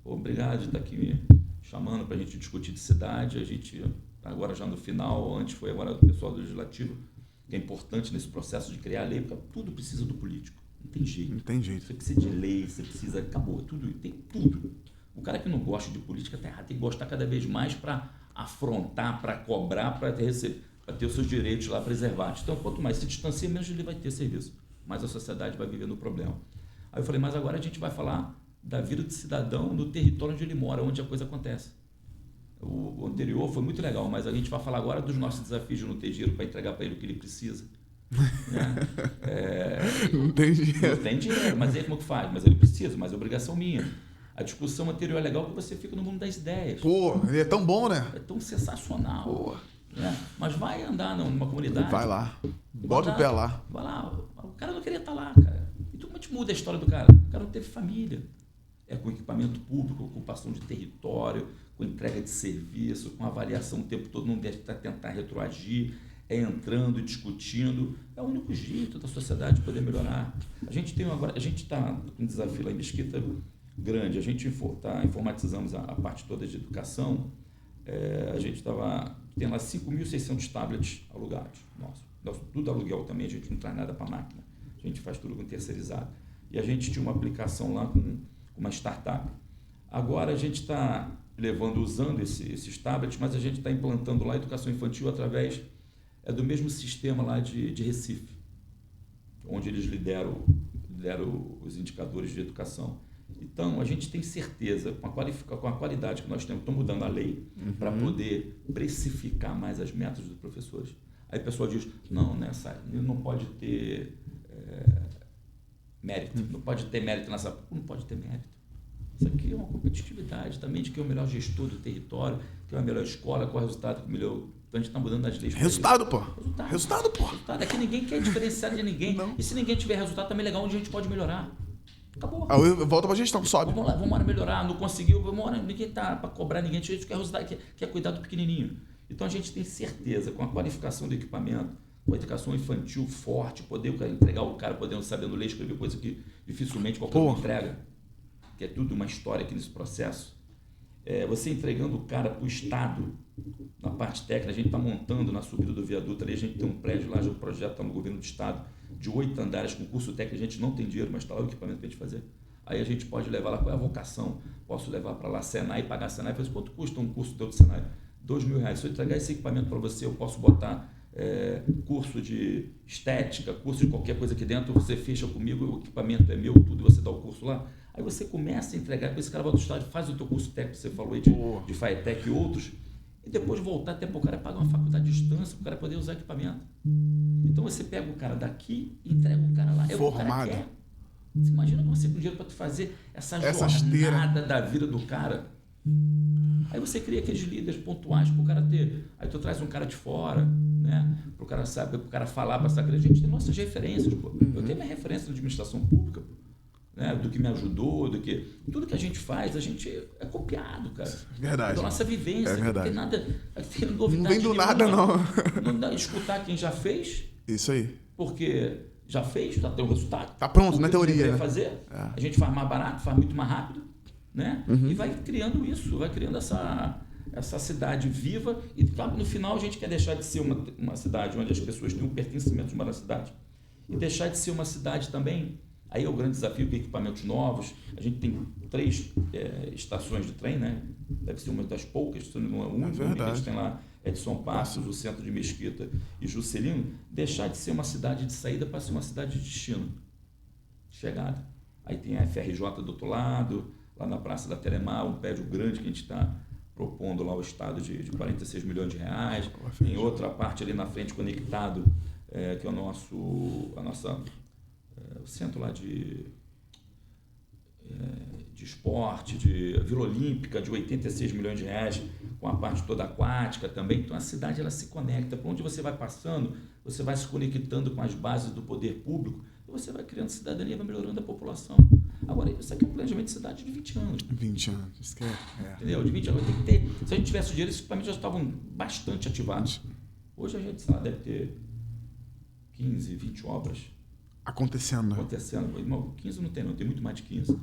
obrigado de estar aqui me chamando para a gente discutir de cidade, a gente, agora já no final, antes foi agora o pessoal do Legislativo, que é importante nesse processo de criar lei, porque tudo precisa do político, não tem jeito. Não tem jeito. Você precisa de lei, você precisa, acabou, tudo, tem tudo. O cara que não gosta de política tá errado, tem que gostar cada vez mais para afrontar, para cobrar, para ter os seus direitos lá preservados. Então, quanto mais se distancia, menos ele vai ter serviço, mais a sociedade vai viver no problema. Aí eu falei, mas agora a gente vai falar da vida do cidadão no território onde ele mora, onde a coisa acontece. O anterior foi muito legal, mas a gente vai falar agora dos nossos desafios de não ter dinheiro para entregar para ele o que ele precisa. Né? Não tem dinheiro. Não tem dinheiro, mas aí como que faz? Mas ele precisa, mas é obrigação minha. A discussão anterior é legal porque você fica no mundo das ideias. Pô, ele é tão bom, né? É tão sensacional. Pô. Né? Mas vai andar numa comunidade. Vai lá. Bota o pé lá. Vai lá. O cara não queria estar lá, cara. E tu como te muda a história do cara? O cara não teve família. Com equipamento público, ocupação de território, com entrega de serviço, com avaliação o tempo todo, não deve tentar retroagir, entrando, discutindo. É o único jeito da sociedade poder melhorar. A gente está com um desafio lá em Mesquita grande. A gente informatizamos a parte toda de educação. A gente tem lá 5.600 tablets alugados. Nosso, tudo aluguel também, a gente não traz nada para a máquina. A gente faz tudo com terceirizado. E a gente tinha uma aplicação lá com uma startup. Agora a gente está usando esses tablets, mas a gente está implantando lá a educação infantil através do mesmo sistema lá de Recife, onde eles lideram os indicadores de educação. Então, a gente tem certeza, com a qualidade que nós temos, estão mudando a lei para poder precificar mais as metas dos professores. Aí o pessoal diz, não pode ter mérito, não pode ter mérito nessa... Não pode ter mérito. Isso aqui é uma competitividade também de quem é o melhor gestor do território, quem é a melhor escola, qual é o resultado que melhor... Então a gente está mudando as leis. Resultado, pô. Resultado. É que ninguém quer diferenciar de ninguém. Não. E se ninguém tiver resultado, também é legal onde a gente pode melhorar. Acabou. Volta pra gestão, sobe. Vamos melhorar, não conseguiu, ninguém está para cobrar ninguém, a gente quer resultado, quer cuidar do pequenininho. Então a gente tem certeza, com a qualificação do equipamento, com a educação infantil forte, poder entregar o cara podendo sabendo ler, escrever coisa que dificilmente qualquer um entrega, que é tudo uma história aqui nesse processo. Você entregando o cara para o Estado, na parte técnica, a gente está montando na subida do viaduto ali, a gente tem um prédio lá, já o projeto está no governo do Estado, de 8 andares, com curso técnico, a gente não tem dinheiro, mas está lá o equipamento para a gente fazer. Aí a gente pode levar lá, qual é a vocação? Posso levar para lá Senai, pagar Senai, fazer quanto custa um curso teu do Senai? R$2.000. Se eu entregar esse equipamento para você, eu posso botar curso de estética, curso de qualquer coisa aqui dentro, você fecha comigo, o equipamento é meu, tudo, você dá o curso lá. Aí você começa a entregar, depois esse cara vai do estádio, faz o teu curso técnico, você falou aí de FAETEC e outros, e depois voltar até para o cara pagar uma faculdade de distância, para o cara poder usar equipamento. Então você pega o cara daqui e entrega o cara lá. Formado. Você imagina você com dinheiro para tu fazer essa jornada esteira da vida do cara. Aí você cria aqueles líderes pontuais para o cara ter. Aí tu traz um cara de fora, né? Para o cara saber, para o cara falar, para saber. A gente tem nossas referências, pô. Eu tenho minha referência na administração pública, pô. né, do que me ajudou, tudo que a gente faz, a gente é copiado, cara. Verdade. Da nossa vivência. É verdade. Não tem nada, tem novidade não vem do nenhuma. nada, não. Não dá escutar quem já fez. Isso aí. Porque já fez, já tem o resultado. Tá pronto, na teoria. Né? Fazer, a gente faz mais barato, faz muito mais rápido, né? E vai criando isso, vai criando essa cidade viva. E claro, no final a gente quer deixar de ser uma cidade onde as pessoas têm um pertencimento de uma cidade e deixar de ser uma cidade também. Aí é o grande desafio com equipamentos novos. A gente tem 3 estações de trem, né? Deve ser uma das poucas, se não é uma única. A gente tem lá de São Passos, o centro de Mesquita e Juscelino. Deixar de ser uma cidade de saída para ser uma cidade de destino, chegada. Aí tem a FRJ do outro lado, lá na Praça da Telemar, um prédio grande que a gente está propondo lá o estado de 46 milhões de reais. Tem outra parte ali na frente conectado, que é o centro lá de esporte, de Vila Olímpica, de 86 milhões de reais, com a parte toda aquática também. Então a cidade ela se conecta. Por onde você vai passando, você vai se conectando com as bases do poder público e você vai criando cidadania, vai melhorando a população. Agora, isso aqui é um planejamento de cidade de 20 anos. 20 anos, isso que é. Entendeu? De 20 anos tem que ter. Se a gente tivesse o dinheiro, esses equipamentos já estavam bastante ativados. Hoje a gente, sei lá, deve ter 15, 20 obras acontecendo. 15 não tem, tem muito mais de 15.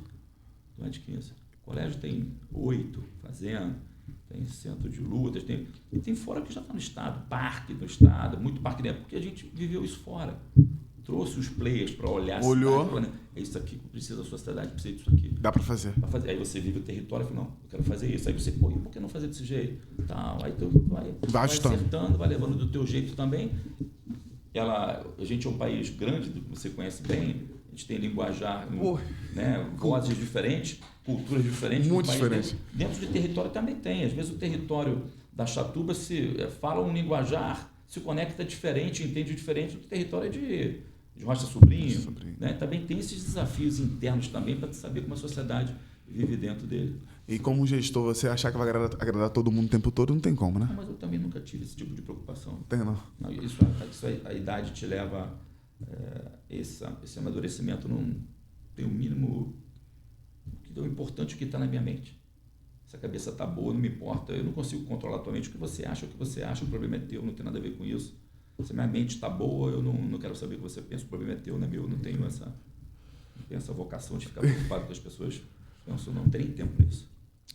Mais de 15. O colégio tem 8 fazendo, tem centro de lutas, e tem fora que já está no estado, parque do estado, muito parque dentro, porque a gente viveu isso fora. Trouxe os players para olhar. Olhou. Cidade, é isso aqui que precisa da sua cidade, precisa disso aqui. Dá para fazer. Aí você vive o território e fala, não, eu quero fazer isso. Aí você, por que não fazer desse jeito? Aí tu vai acertando, vai levando do teu jeito também. A gente é um país grande, você conhece bem, a gente tem linguajar, né, vozes diferentes, culturas diferentes. Muito diferentes. Dentro de território também tem. Às vezes o território da Chatuba se fala um linguajar, se conecta diferente, entende diferente do território de Rocha Sobrinho. Né? Também tem esses desafios internos também para saber como a sociedade vive dentro dele. E como gestor, você achar que vai agradar todo mundo o tempo todo, não tem como, né? Não, mas eu também nunca tive esse tipo de preocupação. Tem, não? Isso a idade te leva esse amadurecimento. Não tem o mínimo. O importante é o que está na minha mente. Se a cabeça está boa, não me importa. Eu não consigo controlar a tua mente. O que você acha, o problema é teu, não tem nada a ver com isso. Se a minha mente está boa, eu não quero saber o que você pensa, o problema é teu, não é meu. Não tenho essa vocação de ficar preocupado com as pessoas. Pensam, não tem tempo para isso.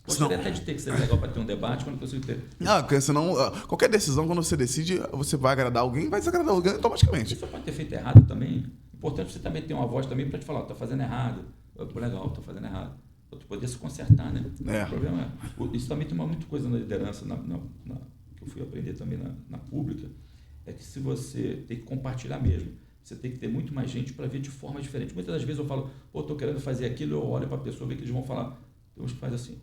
Gostaria até de ter, que seria legal para ter um debate, mas não consigo ter. Não, porque senão, qualquer decisão, quando você decide, você vai agradar alguém, vai desagradar alguém automaticamente. Você pode ter feito errado também. Importante você também ter uma voz também para te falar, está fazendo errado. Legal, está fazendo errado. Para tu poder se consertar, né? O problema isso também tem muita coisa na liderança, que eu fui aprender também na pública, é que se você tem que compartilhar mesmo, você tem que ter muito mais gente para ver de forma diferente. Muitas das vezes eu falo, estou querendo fazer aquilo, eu olho para a pessoa, vejo que eles vão falar. Tem uns que fazem assim,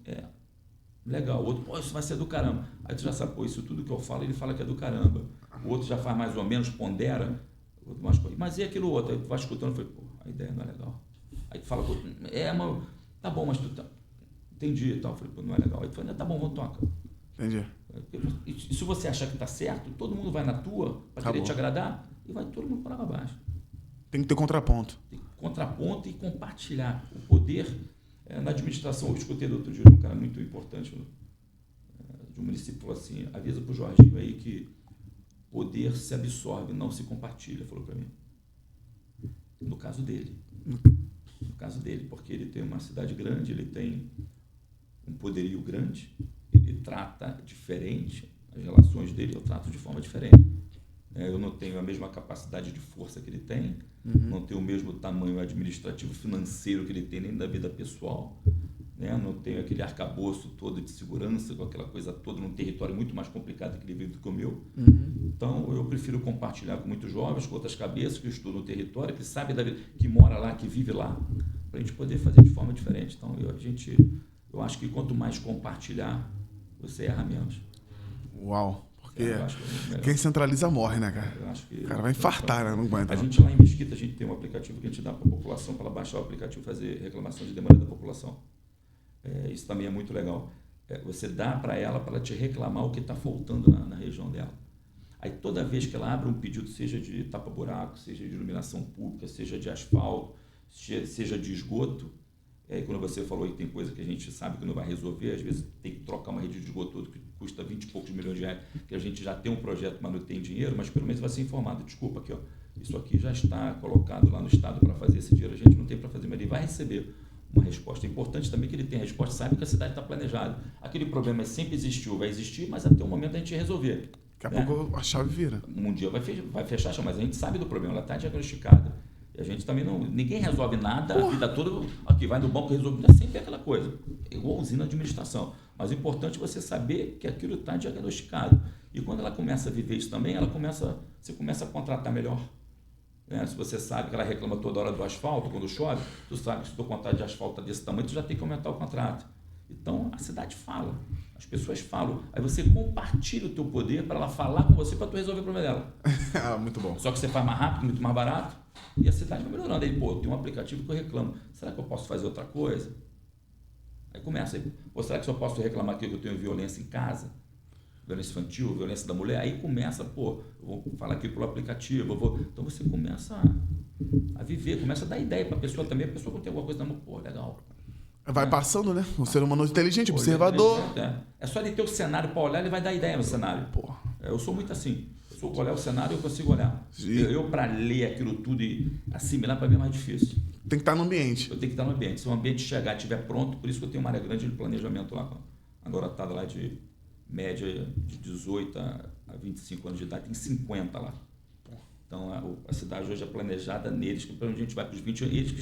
legal. O outro, isso vai ser do caramba. Aí tu já sabe, isso tudo que eu falo, ele fala que é do caramba. O outro já faz mais ou menos, pondera, mas e aquilo outro? Aí tu vai escutando, eu falei, a ideia não é legal. Aí tu fala, tá bom, mas tu entendi e tal. Eu falei, não é legal. Aí tu fala, tá bom, vamos tocar. Entendi. E se você achar que tá certo, todo mundo vai na tua para querer te agradar e vai todo mundo para baixo. Tem que ter contraponto. Tem contraponto e compartilhar o poder. Na administração, eu escutei do outro dia um cara muito importante de um município, falou assim, avisa para o Jorginho aí que poder se absorve, não se compartilha, falou para mim. No caso dele, porque ele tem uma cidade grande, ele tem um poderio grande, ele trata diferente, as relações dele eu trato de forma diferente. Eu não tenho a mesma capacidade de força que ele tem, não tenho o mesmo tamanho administrativo, financeiro que ele tem, nem da vida pessoal, não tenho aquele arcabouço todo de segurança, com aquela coisa toda, num território muito mais complicado que ele vive do que o meu. Então, eu prefiro compartilhar com muitos jovens, com outras cabeças que estudam no território, que sabem da vida, que mora lá, que vive lá, para a gente poder fazer de forma diferente. Então, eu acho que quanto mais compartilhar, você erra menos. Uau! Porque quem centraliza morre, né, cara? Eu acho que o cara vai infartar, né? Não aguenta. A gente lá em Mesquita, a gente tem um aplicativo que a gente dá para a população, para ela baixar o aplicativo e fazer reclamação de demanda da população. Isso também é muito legal. Você dá para ela te reclamar o que está faltando na região dela. Aí toda vez que ela abre um pedido, seja de tapa-buraco, seja de iluminação pública, seja de asfalto, seja de esgoto. E aí, quando você falou que tem coisa que a gente sabe que não vai resolver, às vezes tem que trocar uma rede de esgoto toda que custa 20 e poucos milhões de reais, que a gente já tem um projeto, mas não tem dinheiro, mas pelo menos vai ser informado. Desculpa, aqui, ó, isso aqui já está colocado lá no Estado para fazer esse dinheiro, a gente não tem para fazer, mas ele vai receber uma resposta. É importante também que ele tenha resposta, saiba que a cidade está planejada. Aquele problema sempre existiu, vai existir, mas até o momento a gente resolver. Daqui a pouco a chave vira. Um dia vai fechar a chave, mas a gente sabe do problema, ela está diagnosticada. E a gente também não... Ninguém resolve nada a vida toda. Aqui vai no banco resolver, é sempre aquela coisa. É igualzinho na administração. Mas o importante é você saber que aquilo está diagnosticado. E quando ela começa a viver isso também, você começa a contratar melhor. Se você sabe que ela reclama toda hora do asfalto, quando chove, tu sabe que se o teu contrato de asfalto está desse tamanho, tu já tem que aumentar o contrato. Então, a cidade fala, as pessoas falam. Aí você compartilha o teu poder para ela falar com você para tu resolver o problema dela. Muito bom. Só que você faz mais rápido, muito mais barato, e a cidade vai melhorando. Aí, tem um aplicativo que eu reclamo. Será que eu posso fazer outra coisa? Aí começa. Ou será que eu posso reclamar aqui que eu tenho violência em casa? Violência infantil, violência da mulher? Aí começa, eu vou falar aqui pelo aplicativo. Então você começa a viver, começa a dar ideia para a pessoa também. A pessoa quando tem alguma coisa na mão, legal. Vai passando, né? Um ser humano inteligente, observador. É só ele ter o cenário para olhar, ele vai dar ideia no cenário. Eu sou muito assim. Se eu olhar o cenário, eu consigo olhar. Eu para ler aquilo tudo e assimilar, para mim é mais difícil. Tem que estar no ambiente. Eu tenho que estar no ambiente. Se o ambiente chegar e estiver pronto, por isso que eu tenho uma área grande de planejamento lá. Agora está lá de média de 18 a 25 anos de idade, tem 50 lá. Então a cidade hoje é planejada neles, que para onde a gente vai para os 20, eles que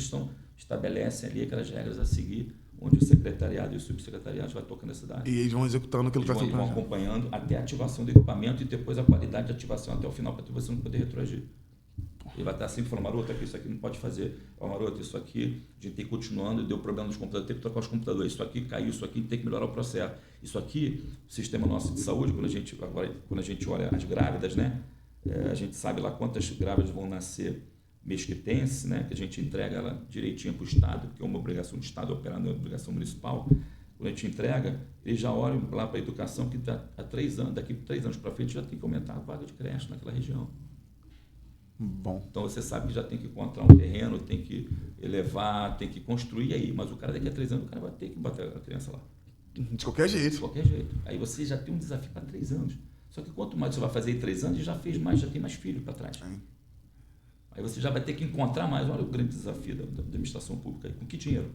estabelecem ali aquelas regras a seguir, onde o secretariado e o subsecretariado vai tocando a cidade. E eles vão executando aquilo que vai ser planejado. Vão acompanhando até a ativação do equipamento e depois a qualidade de ativação até o final, para você não poder retroagir. Ele vai estar sempre falando, Maroto, isso aqui não pode fazer. Maroto, isso aqui, a gente tem que ir continuando, deu problema nos computadores, tem que trocar os computadores. Isso aqui caiu, isso aqui tem que melhorar o processo. Isso aqui, o sistema nosso de saúde, quando a gente olha as grávidas, né? A gente sabe lá quantas grávidas vão nascer mês que tem, né? Que a gente entrega ela direitinho para o Estado, que é uma obrigação do Estado operar, não é uma obrigação municipal. Quando a gente entrega, eles já olham lá para a educação, que há 3 anos, daqui 3 anos para frente já tem que aumentar a vaga de creche naquela região. Bom. Então você sabe que já tem que encontrar um terreno, tem que elevar, tem que construir aí. Mas o cara daqui a 3 anos, o cara vai ter que botar a criança lá. De qualquer jeito. De qualquer jeito. Aí você já tem um desafio para 3 anos. Só que quanto mais você vai fazer em 3 anos, já fez mais, já tem mais filho para trás. Aí você já vai ter que encontrar mais. Olha o grande desafio da administração pública aí. Com que dinheiro?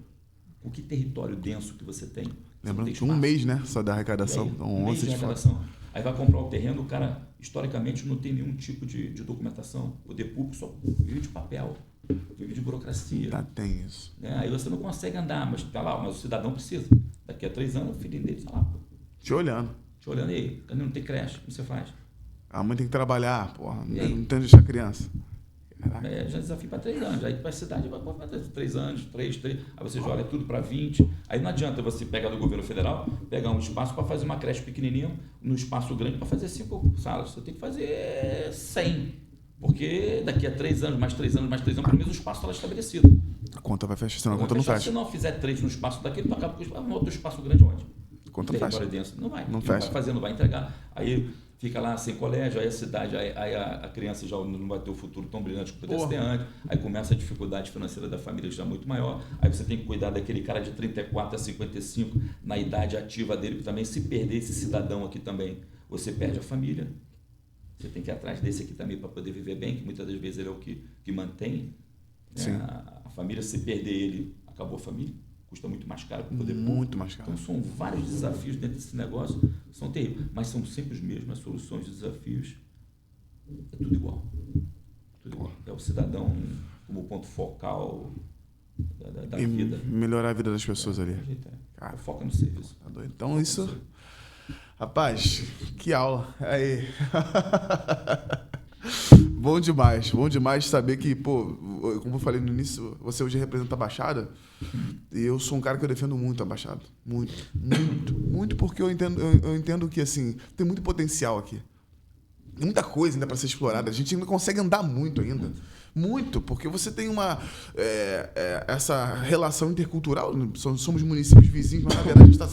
Com que território denso que você tem? Lembrando que 1 mês, né? Só da arrecadação. Então, 1 mês de arrecadação. Aí vai comprar o terreno, o cara, historicamente, não tem nenhum tipo de documentação. O poder público só vive de papel, vive de burocracia. Tem isso. Aí você não consegue andar, mas tá lá, mas o cidadão precisa. Daqui a 3 anos, o filhinho dele está lá. Te olhando. Te olhando aí. Não tem creche, como você faz? A mãe tem que trabalhar, porra. Não tem que deixar a criança. Já desafio para 3 anos. Aí para a cidade vai para 3 anos, 3. Aí você já olha tudo para 20. Aí não adianta você pegar do governo federal, pegar um espaço para fazer uma creche pequenininha, no espaço grande para fazer 5 salas. Você tem que fazer 100. Porque daqui a 3 anos, mais 3 anos, mais 3 anos, pelo menos o espaço está lá estabelecido. A conta vai fechar, senão a conta não fecha. Se não fizer 3 no espaço daquele, tu acaba com um outro espaço grande onde? A conta não fecha. Denso. Não vai. Não fecha. Vai fazer, não vai entregar. Aí fica lá sem colégio, aí a cidade, aí a criança já não vai ter o futuro tão brilhante que pudesse ter antes, aí começa a dificuldade financeira da família já muito maior, aí você tem que cuidar daquele cara de 34 a 55 na idade ativa dele, que também se perder esse cidadão aqui também, você perde a família. Você tem que ir atrás desse aqui também para poder viver bem, que muitas das vezes ele é o que mantém. Né? A família, se perder ele, acabou a família. Custa muito mais caro para o poder público. Muito mais caro. Então, são vários desafios dentro desse negócio, são terríveis, mas são sempre os mesmos, as soluções de desafios, é tudo igual. Tudo igual. É o cidadão como ponto focal da vida. Melhorar a vida das pessoas ali. Cara, foca no serviço. Tá doido. Então, isso... Rapaz, que aula. Aí. Bom demais saber que, como eu falei no início, você hoje representa a Baixada e eu sou um cara que eu defendo muito a Baixada. Muito, porque eu entendo que, assim, tem muito potencial aqui. Tem muita coisa ainda para ser explorada. A gente ainda consegue andar muito ainda. Muito, porque você tem essa relação intercultural. Somos municípios vizinhos, mas na verdade a gente está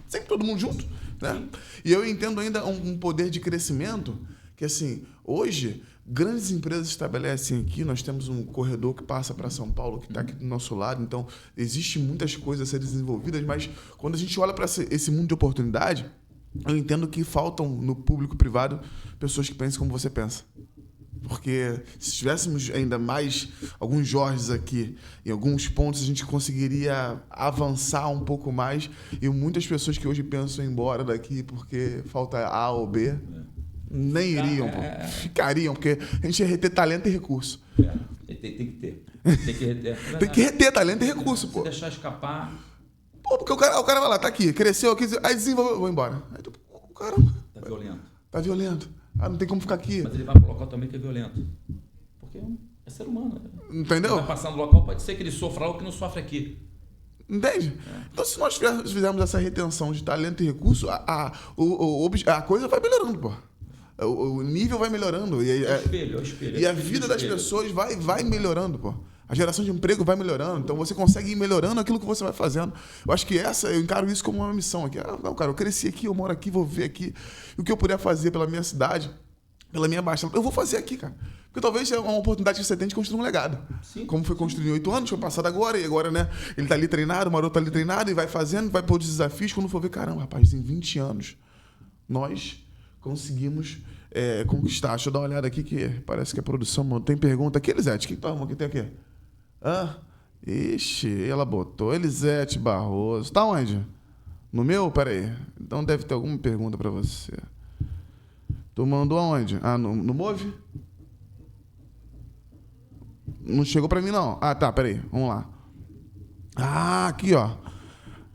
sempre todo mundo junto. Né? E eu entendo ainda um poder de crescimento Que assim, hoje, grandes empresas estabelecem aqui, nós temos um corredor que passa para São Paulo, que está aqui do nosso lado, então existem muitas coisas a serem desenvolvidas, mas quando a gente olha para esse mundo de oportunidade, eu entendo que faltam no público privado pessoas que pensem como você pensa. Porque se tivéssemos ainda mais alguns Jorges aqui, em alguns pontos a gente conseguiria avançar um pouco mais, e muitas pessoas que hoje pensam em ir embora daqui porque falta A ou B, nem iriam, ficariam, porque a gente ia reter talento e recurso. Tem que ter. Tem que reter. Tem que reter talento e recurso, pô. Se deixar escapar... Pô, porque o cara vai lá, tá aqui, cresceu aqui, aí desenvolveu, vou embora. Aí tu, o cara... Tá violento. Ah, não tem como ficar aqui. Mas ele vai pro local também que é violento. Porque é ser humano. Entendeu? Ele vai passar no local, pode ser que ele sofra algo que não sofre aqui. Entende? Então, se nós fizermos essa retenção de talento e recurso, a coisa vai melhorando, pô. O nível vai melhorando. É o espelho. E a vida das pessoas vai melhorando, pô. A geração de emprego vai melhorando. Então, você consegue ir melhorando aquilo que você vai fazendo. Eu acho que eu encaro isso como uma missão aqui. Não, cara, eu cresci aqui, eu moro aqui, vou ver aqui. E o que eu puder fazer pela minha cidade, pela minha baixa, eu vou fazer aqui, cara. Porque talvez seja uma oportunidade que você tem de construir um legado. Sim. Como foi construído em 8 anos, foi passado agora, e agora, né? Ele tá ali treinado, o Maroto tá ali treinado, e vai fazendo, vai pôr os desafios. Quando for ver, caramba, rapaz, em 20 anos, nós conseguimos conquistar. Deixa eu dar uma olhada aqui, que parece que a produção tem pergunta. Aqui, Elisete, o que tá, que tem aqui? Ixi, ela botou Elisete Barroso. Tá onde? No meu? Pera aí. Então deve ter alguma pergunta pra você. Tu mandou aonde? No Move? Não chegou pra mim, não. Tá, pera aí. Vamos lá. Aqui, ó.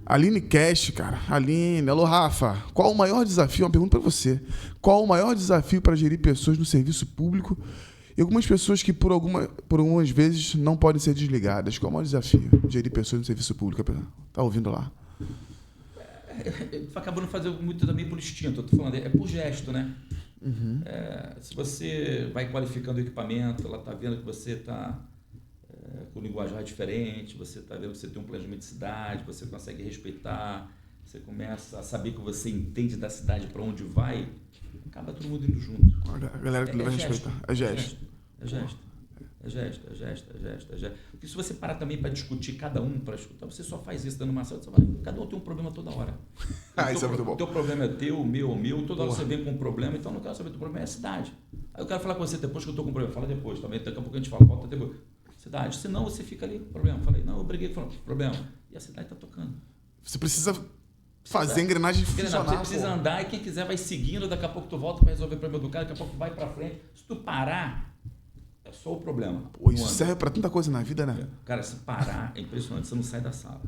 Aline Cash, cara. Aline. Alô, Rafa. Qual o maior desafio? Uma pergunta pra você. Qual o maior desafio para gerir pessoas no serviço público e algumas pessoas que por algumas vezes não podem ser desligadas? Qual é o maior desafio de gerir pessoas no serviço público? Tá ouvindo lá? Acabando fazendo muito também por instinto. Eu tô falando, é por gesto, né? Uhum. Se você vai qualificando o equipamento, ela está vendo que você está com linguajar diferente, você está vendo que você tem um planejamento de cidade, você consegue respeitar, você começa a saber que você entende da cidade para onde vai, acaba todo mundo indo junto. A galera que vai respeitar. É gesto. Porque se você parar também para discutir cada um, para escutar, você só faz isso dando uma ação, cada um tem um problema toda hora. Isso é muito bom. O teu problema é teu, o meu, toda hora você vem com um problema, então não quero saber do problema, é a cidade. Aí eu quero falar com você depois que eu estou com um problema, fala depois também, daqui a pouco a gente fala, volta depois. Cidade, senão você fica ali, problema. Falei, não, eu briguei, problema. E a cidade está tocando. Você precisa fazer a engrenagem funcionar. Você precisa andar e quem quiser vai seguindo, daqui a pouco tu volta para resolver o problema do cara, daqui a pouco vai para frente. Se tu parar, é só o problema. Pô, isso serve para tanta coisa na vida, né? Cara, se parar, é impressionante, você não sai da sala.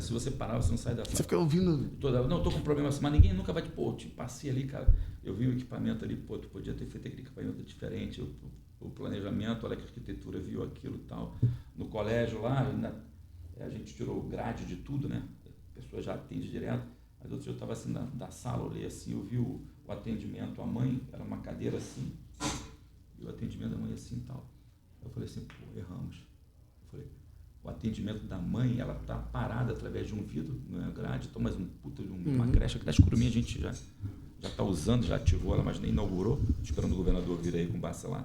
Se você parar, você não sai da sala. Você fica ouvindo... Não, eu tô com um problema assim, mas ninguém nunca vai te passei ali, cara. Eu vi o equipamento ali, tu podia ter feito aquele equipamento diferente, o planejamento, olha que a arquitetura viu aquilo e tal. No colégio lá, a gente tirou grade de tudo, né? A pessoa já atende direto. Mas outro dia eu estava assim da sala, olhei assim, eu vi o atendimento, a mãe, era uma cadeira assim, e o atendimento da mãe assim e tal. Eu falei assim, pô, erramos. Eu falei, o atendimento da mãe, ela tá parada através de um vidro, não é grade, então mais um puta de uma creche aqui das Curuminhas, a gente já está usando, já ativou ela, mas nem inaugurou, esperando o governador vir aí com o Bassa lá,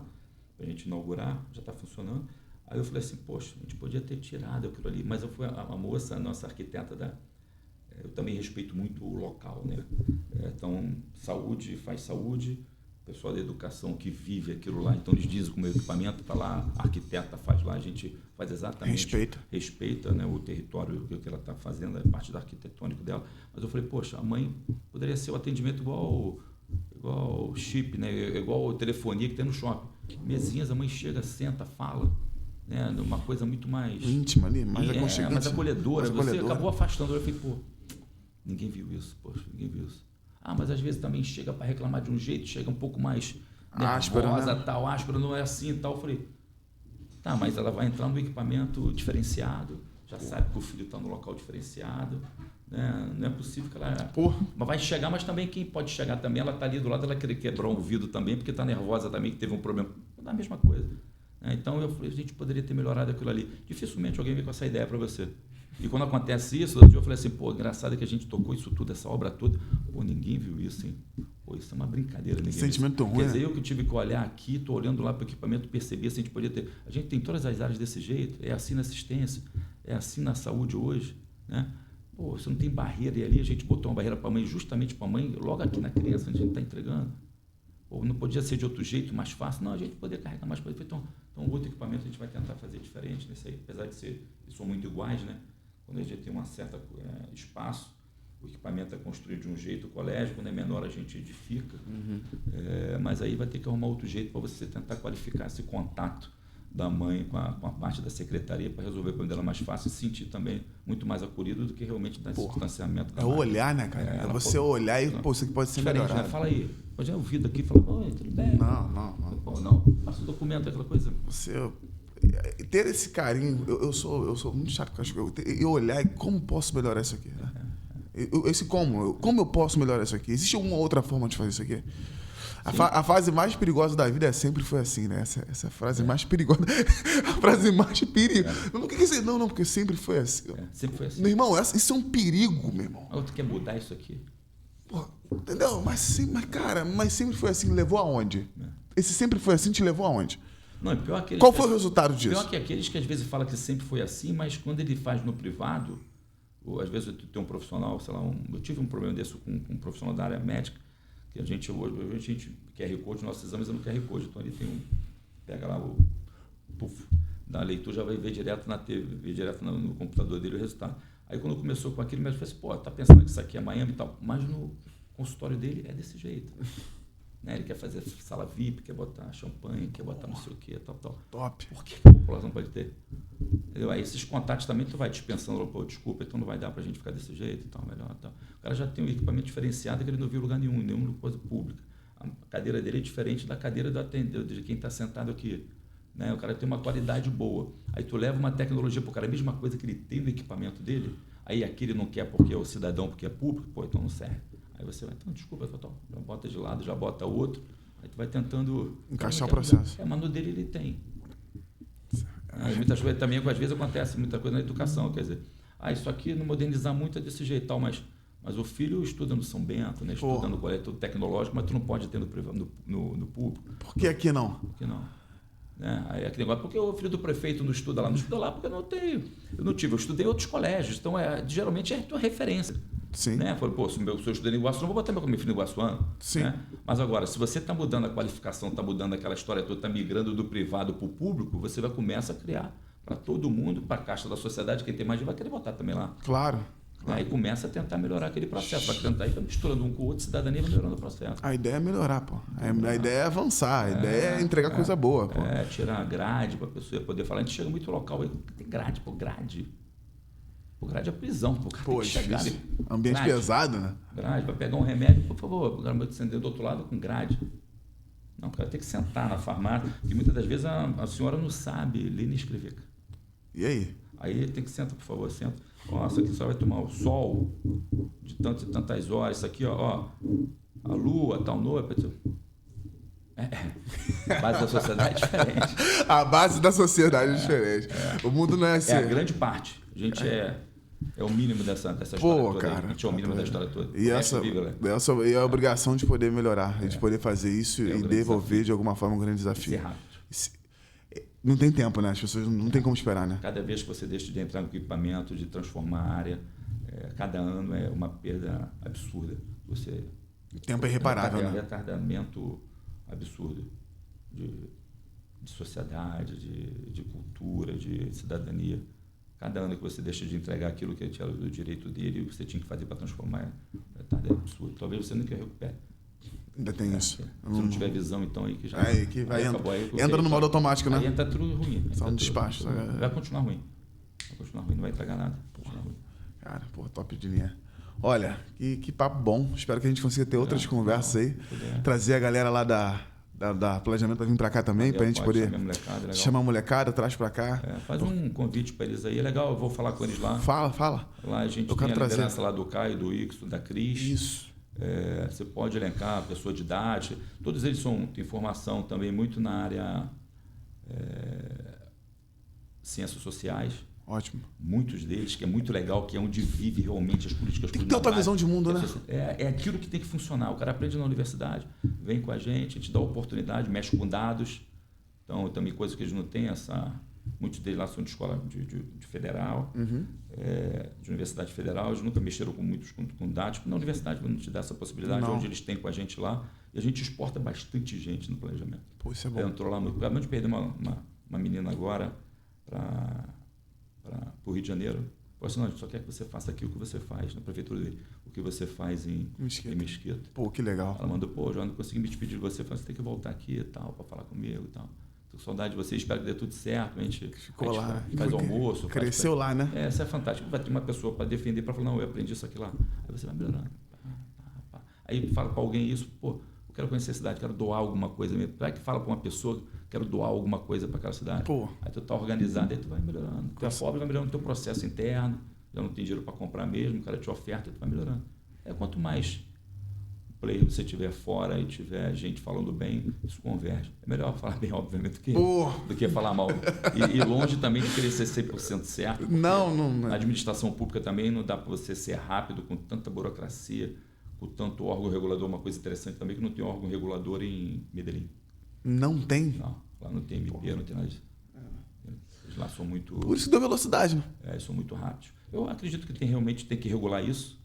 para a gente inaugurar, já está funcionando. Aí eu falei assim, poxa, a gente podia ter tirado aquilo ali, mas eu fui a moça, a nossa arquiteta eu também respeito muito o local, né? Então, saúde, faz saúde, o pessoal da educação que vive aquilo lá, então eles dizem como o equipamento está lá, a arquiteta faz lá, a gente faz exatamente, respeita, né, o território que ela está fazendo, a parte da arquitetônica dela. Mas eu falei, poxa, a mãe poderia ser o atendimento igual o chip, né, igual a telefonia que tem no shopping. Mesinhas, a mãe chega, senta, fala, né, uma coisa muito mais íntima ali, mais aconchegante, mais acolhedora. Você acabou afastando. Eu falei, pô, ninguém viu isso, poxa, ninguém viu isso. Mas às vezes também chega para reclamar de um jeito, chega um pouco mais nervosa, né? Tal, áspera, não é assim e tal. Eu falei, tá, mas ela vai entrar no equipamento diferenciado, já sabe que o filho está no local diferenciado, né? Não é possível que ela... Mas vai chegar, mas também quem pode chegar também, ela está ali do lado, ela querer quebrar um vidro também, porque está nervosa também, que teve um problema. É a mesma coisa. Então eu falei, a gente poderia ter melhorado aquilo ali. Dificilmente alguém vem com essa ideia para você. E quando acontece isso, outro dia eu falei assim, pô, engraçado que a gente tocou isso tudo, essa obra toda. Pô, ninguém viu isso, hein? Pô, isso é uma brincadeira. Sentimento ruim. Quer dizer, eu que tive que olhar aqui, tô olhando lá para o equipamento, perceber se a gente podia ter... A gente tem todas as áreas desse jeito, é assim na assistência, é assim na saúde hoje, né? Pô, você não tem barreira, e ali a gente botou uma barreira para a mãe, justamente para a mãe, logo aqui na criança, onde a gente está entregando. Ou não podia ser de outro jeito, mais fácil. Não, a gente poderia carregar mais coisa. Então, outro equipamento a gente vai tentar fazer diferente nesse aí, apesar de ser, eles são muito iguais, né? Quando a gente tem um certo espaço, o equipamento é construído de um jeito, o colégio, quando é menor a gente edifica. Mas aí vai ter que arrumar outro jeito para você tentar qualificar esse contato da mãe com a parte da secretaria para resolver o problema dela mais fácil e sentir também muito mais acolhido do que realmente dar esse distanciamento. É olhar, né, cara? É você olhar e, pô, isso aqui pode ser melhorado. Né? Fala aí. Hoje é ouvido aqui e fala, oi, tudo bem? Não. Pô, não, passa o documento, aquela coisa. Você... Ter esse carinho, eu sou muito chato com as coisas. Eu olhar e como posso melhorar isso aqui, né? Como eu posso melhorar isso aqui? Existe alguma outra forma de fazer isso aqui? A fase mais perigosa da vida sempre foi assim, né? Essa frase mais perigosa. A frase mais perigosa. Não, porque sempre foi assim. Sempre foi assim. Meu irmão, isso é um perigo, meu irmão. Tu quer mudar isso aqui? Pô, entendeu? Mas sempre foi assim. Levou aonde? Esse sempre foi assim, te levou aonde? Não, é pior Qual foi o resultado disso? Pior que aqueles que às vezes falam que sempre foi assim, mas quando ele faz no privado, ou às vezes eu tenho um profissional, sei lá, eu tive um problema desse com um profissional da área médica, que a gente QR Code, nossos exames é no QR Code, então ali tem pega lá da leitura, já vai ver direto na TV, ver direto no computador dele o resultado. Aí quando começou com aquilo, o médico falou assim, pô, tá pensando que isso aqui é Miami e tal, mas no consultório dele é desse jeito. Né? Ele quer fazer sala VIP, quer botar champanhe, quer botar não sei o que, tal. Top. Por que a população pode ter? Entendeu? Aí esses contatos também tu vai dispensando, pô, desculpa, então não vai dar pra gente ficar desse jeito e tal, melhor tal. O cara já tem um equipamento diferenciado que ele não viu lugar nenhum, nenhuma coisa pública. A cadeira dele é diferente da cadeira do atendente, de quem está sentado aqui. Né? O cara tem uma qualidade boa. Aí tu leva uma tecnologia pro cara, a mesma coisa que ele tem no equipamento dele, aí aquele não quer porque é o cidadão, porque é público, pô, então não serve. Aí você vai, então, desculpa, já bota de lado, já bota outro, aí tu vai tentando... Encaixar o processo. Mas no dele ele tem. Muitas coisas também, às vezes acontece muita coisa na educação, quer dizer, isso aqui não modernizar muito é desse jeito, tal, mas o filho estuda no São Bento, né, estuda no colégio tecnológico, mas tu não pode ter no público. Por que aqui não? Por que não? Né? Aí aquele negócio, porque o filho do prefeito não estuda lá? Não estuda lá porque eu estudei em outros colégios, então geralmente é a tua referência. Sim. Né? Falei, pô, se eu estudei em Iguaçu, não vou botar meu filho em Iguaçuano. Sim. Né? Mas agora, se você está mudando a qualificação, está mudando aquela história toda, está migrando do privado para o público, você vai começar a criar para todo mundo, para a caixa da sociedade, quem tem mais dinheiro vai querer botar também lá. Claro. Aí começa a tentar melhorar aquele processo, vai tentar ir misturando um com o outro, cidadania vai melhorando o processo. A ideia é melhorar, pô. A ideia é avançar, a ideia é entregar coisa boa, pô. Tirar a grade para a pessoa poder falar. A gente chega muito local aí, tem grade, pô, grade. Pô, grade é prisão, pô, cara tem que chegar ali. Ambiente grade, pesado, né? Grade, para pegar um remédio, por favor, o cara vai acender do outro lado com grade. Não, o cara tem que sentar na farmácia, e muitas das vezes a senhora não sabe ler nem escrever. E aí? Aí tem que sentar, por favor, senta. Nossa, aqui só vai tomar o sol de tantas e tantas horas. Isso aqui, ó a lua, tal noite. A base da sociedade é diferente. A base da sociedade é diferente. O mundo não é assim. É a grande parte. A gente é o mínimo dessa história toda. Cara, a gente é o mínimo da história toda. E essa é a obrigação de poder melhorar, de poder fazer isso e devolver de alguma forma um grande desafio. Ser rápido. Não tem tempo, né? As pessoas não tem como esperar, né? Cada vez que você deixa de entrar no equipamento, de transformar a área, cada ano é uma perda absurda. O tempo é irreparável, né? É um retardamento absurdo de sociedade, de cultura, de cidadania. Cada ano que você deixa de entregar aquilo que era do direito dele, o que você tinha que fazer para transformar, é absurdo. Talvez você nunca recupere. Ainda tem isso. Se não tiver visão, então aí que já... Aí que vai entra no modo automático, né? Aí entra tudo ruim. Só um despacho. Vai continuar ruim. Não vai entregar nada. Cara, pô, top de linha. Olha, que papo bom. Espero que a gente consiga ter outras conversas aí. Trazer a galera lá da planejamento para vir para cá também, para a gente poder chamar a molecada, traz para cá. Faz um convite para eles aí. É legal, eu vou falar com eles lá. Fala. Lá a gente tem a liderança lá do Caio, do Ixo, da Cris. Isso. Você pode elencar, pessoa de idade, todos eles têm formação também muito na área ciências sociais, Ótimo. Muitos deles, que é muito legal, que é onde vive realmente as políticas Tem que ter outra visão de mundo, né? É aquilo que tem que funcionar. O cara aprende na universidade, vem com a gente dá oportunidade, mexe com dados. Então, também coisa que eles não têm, muitos deles lá são de escola de federal, de universidade federal, eles nunca mexeram com dados, porque na universidade não te dá essa possibilidade, onde eles têm com a gente lá, e a gente exporta bastante gente no planejamento. Pô, isso é bom. Entrou lá, acabamos de perder uma menina agora para o Rio de Janeiro. Falou assim, não, a gente só quer que você faça aqui o que você faz na prefeitura dele, o que você faz em Mesquita. Pô, que legal. Ela mandou, João, não consegui me despedir de você, você tem que voltar aqui e tal, para falar comigo e tal. Tô com saudade de você, espero que dê tudo certo, a gente faz almoço. Cresceu lá, né? Isso é fantástico. Vai ter uma pessoa para defender, para falar, não, eu aprendi isso aqui lá. Aí você vai melhorando. Aí fala para alguém isso, eu quero conhecer a cidade, quero doar alguma coisa mesmo. Vai que fala para uma pessoa, quero doar alguma coisa para aquela cidade. Pô. Aí tu tá organizado, aí tu vai melhorando. Tu é pobre, vai melhorando o teu processo interno, já não tem dinheiro para comprar mesmo, o cara te oferta, tu vai melhorando. Quanto mais player você tiver fora e tiver gente falando bem, isso converge. É melhor falar bem, obviamente, do que falar mal. E longe também de querer ser 100% certo. Não. Na administração pública também não dá para você ser rápido com tanta burocracia, com tanto órgão regulador. Uma coisa interessante também que não tem órgão regulador em Medellín. Não tem? Não, lá não tem MP, não tem nada disso. Eles lá são muito... Por isso que deu velocidade, né? Eles são muito rápidos. Eu acredito que realmente tem que regular isso,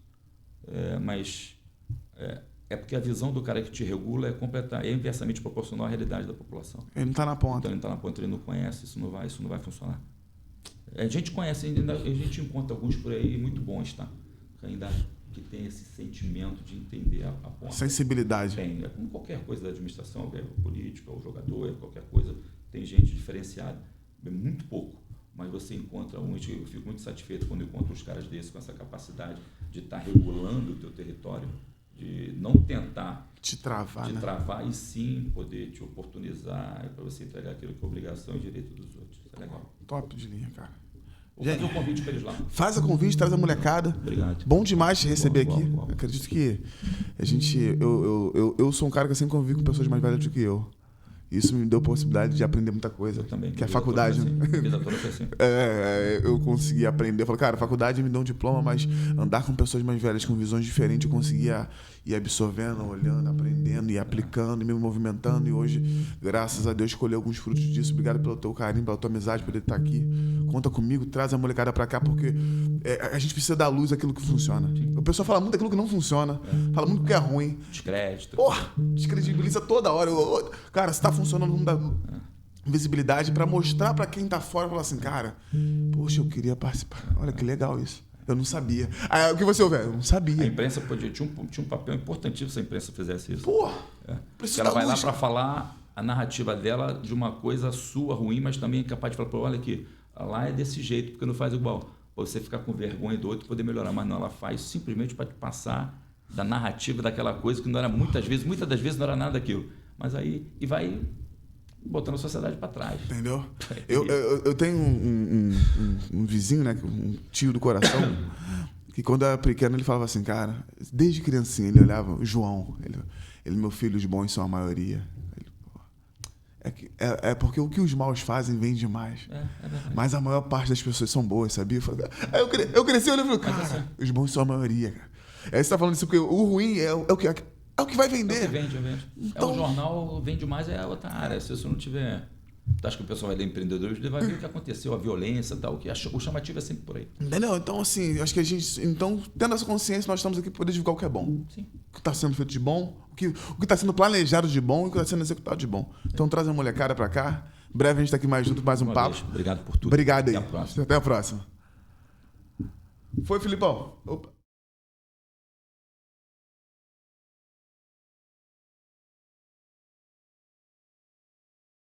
mas é porque a visão do cara que te regula é inversamente proporcional à realidade da população. Ele não está na ponta. Então ele não está na ponta, ele não conhece, isso não vai funcionar. A gente conhece, a gente encontra alguns por aí muito bons, tá? Que tem esse sentimento de entender a ponta. Sensibilidade. Tem, como qualquer coisa da administração, o político, o jogador, qualquer coisa, tem gente diferenciada. É muito pouco, mas você encontra eu fico muito satisfeito quando eu encontro os caras desses com essa capacidade de estar regulando o teu território, de não tentar te travar, e sim poder te oportunizar para você entregar aquilo que é obrigação e direito dos outros. Isso é legal. Top de linha, cara. Vou fazer um convite para eles lá. Faz o convite, traz a molecada. Obrigado. Bom demais te receber aqui. Acredito que a gente... Eu sou um cara que sempre convivi com pessoas mais velhas do que eu. Isso me deu a possibilidade de aprender muita coisa. Eu também. Que é a faculdade. Assim. Eu consegui aprender. Eu falei, cara, a faculdade me deu um diploma, mas andar com pessoas mais velhas, com visões diferentes, eu conseguia ir absorvendo, olhando, aprendendo, e aplicando, e me movimentando. E hoje, graças a Deus, colhi alguns frutos disso. Obrigado pelo teu carinho, pela tua amizade, por ele estar aqui. Conta comigo, traz a molecada pra cá, porque a gente precisa dar luz àquilo que funciona. O pessoal fala muito daquilo que não funciona, fala muito que é ruim. Descrédito. Descredibiliza toda hora. Cara, se tá funcionando, não dá visibilidade pra mostrar pra quem tá fora, falar assim, cara, poxa, eu queria participar. Olha que legal isso. Eu não sabia. Aí, o que você ouviu? Eu não sabia. A imprensa tinha um papel importantíssimo se a imprensa fizesse isso. Porque ela vai lá para falar a narrativa dela de uma coisa sua ruim, mas também é capaz de falar, olha aqui, lá é desse jeito, porque não faz igual. Pra você ficar com vergonha do outro e poder melhorar. Mas não, ela faz simplesmente para te passar da narrativa daquela coisa que não era muitas das vezes não era nada daquilo. Mas aí, e vai botando a sociedade para trás. Entendeu? Eu tenho um vizinho, né, um tio do coração, que quando eu era pequeno ele falava assim, cara, desde criancinha ele olhava, o João, ele meus filhos bons são a maioria. É porque o que os maus fazem vem demais. Mas a maior parte das pessoas são boas, sabia? Aí eu cresci olhando e falei, cara, os bons são a maioria, cara. Aí você tá falando isso porque o ruim é o que vai vender. É o que vende. Então, o jornal vende mais, é outra área. Se você não tiver... Tu acha que o pessoal vai ler empreendedores, ele vai ver o que aconteceu, a violência e tal, o chamativo é sempre por aí. Entendeu? Então, assim, acho que a gente... Então, tendo essa consciência, nós estamos aqui para poder divulgar o que é bom. Sim. O que está sendo feito de bom, o que está sendo planejado de bom e o que está sendo executado de bom. Então, traz a molecada para cá. Em breve a gente está aqui mais junto, mais um papo. Obrigado por tudo. Obrigado aí. Até a próxima. Até a próxima. Foi, Filipão. Opa.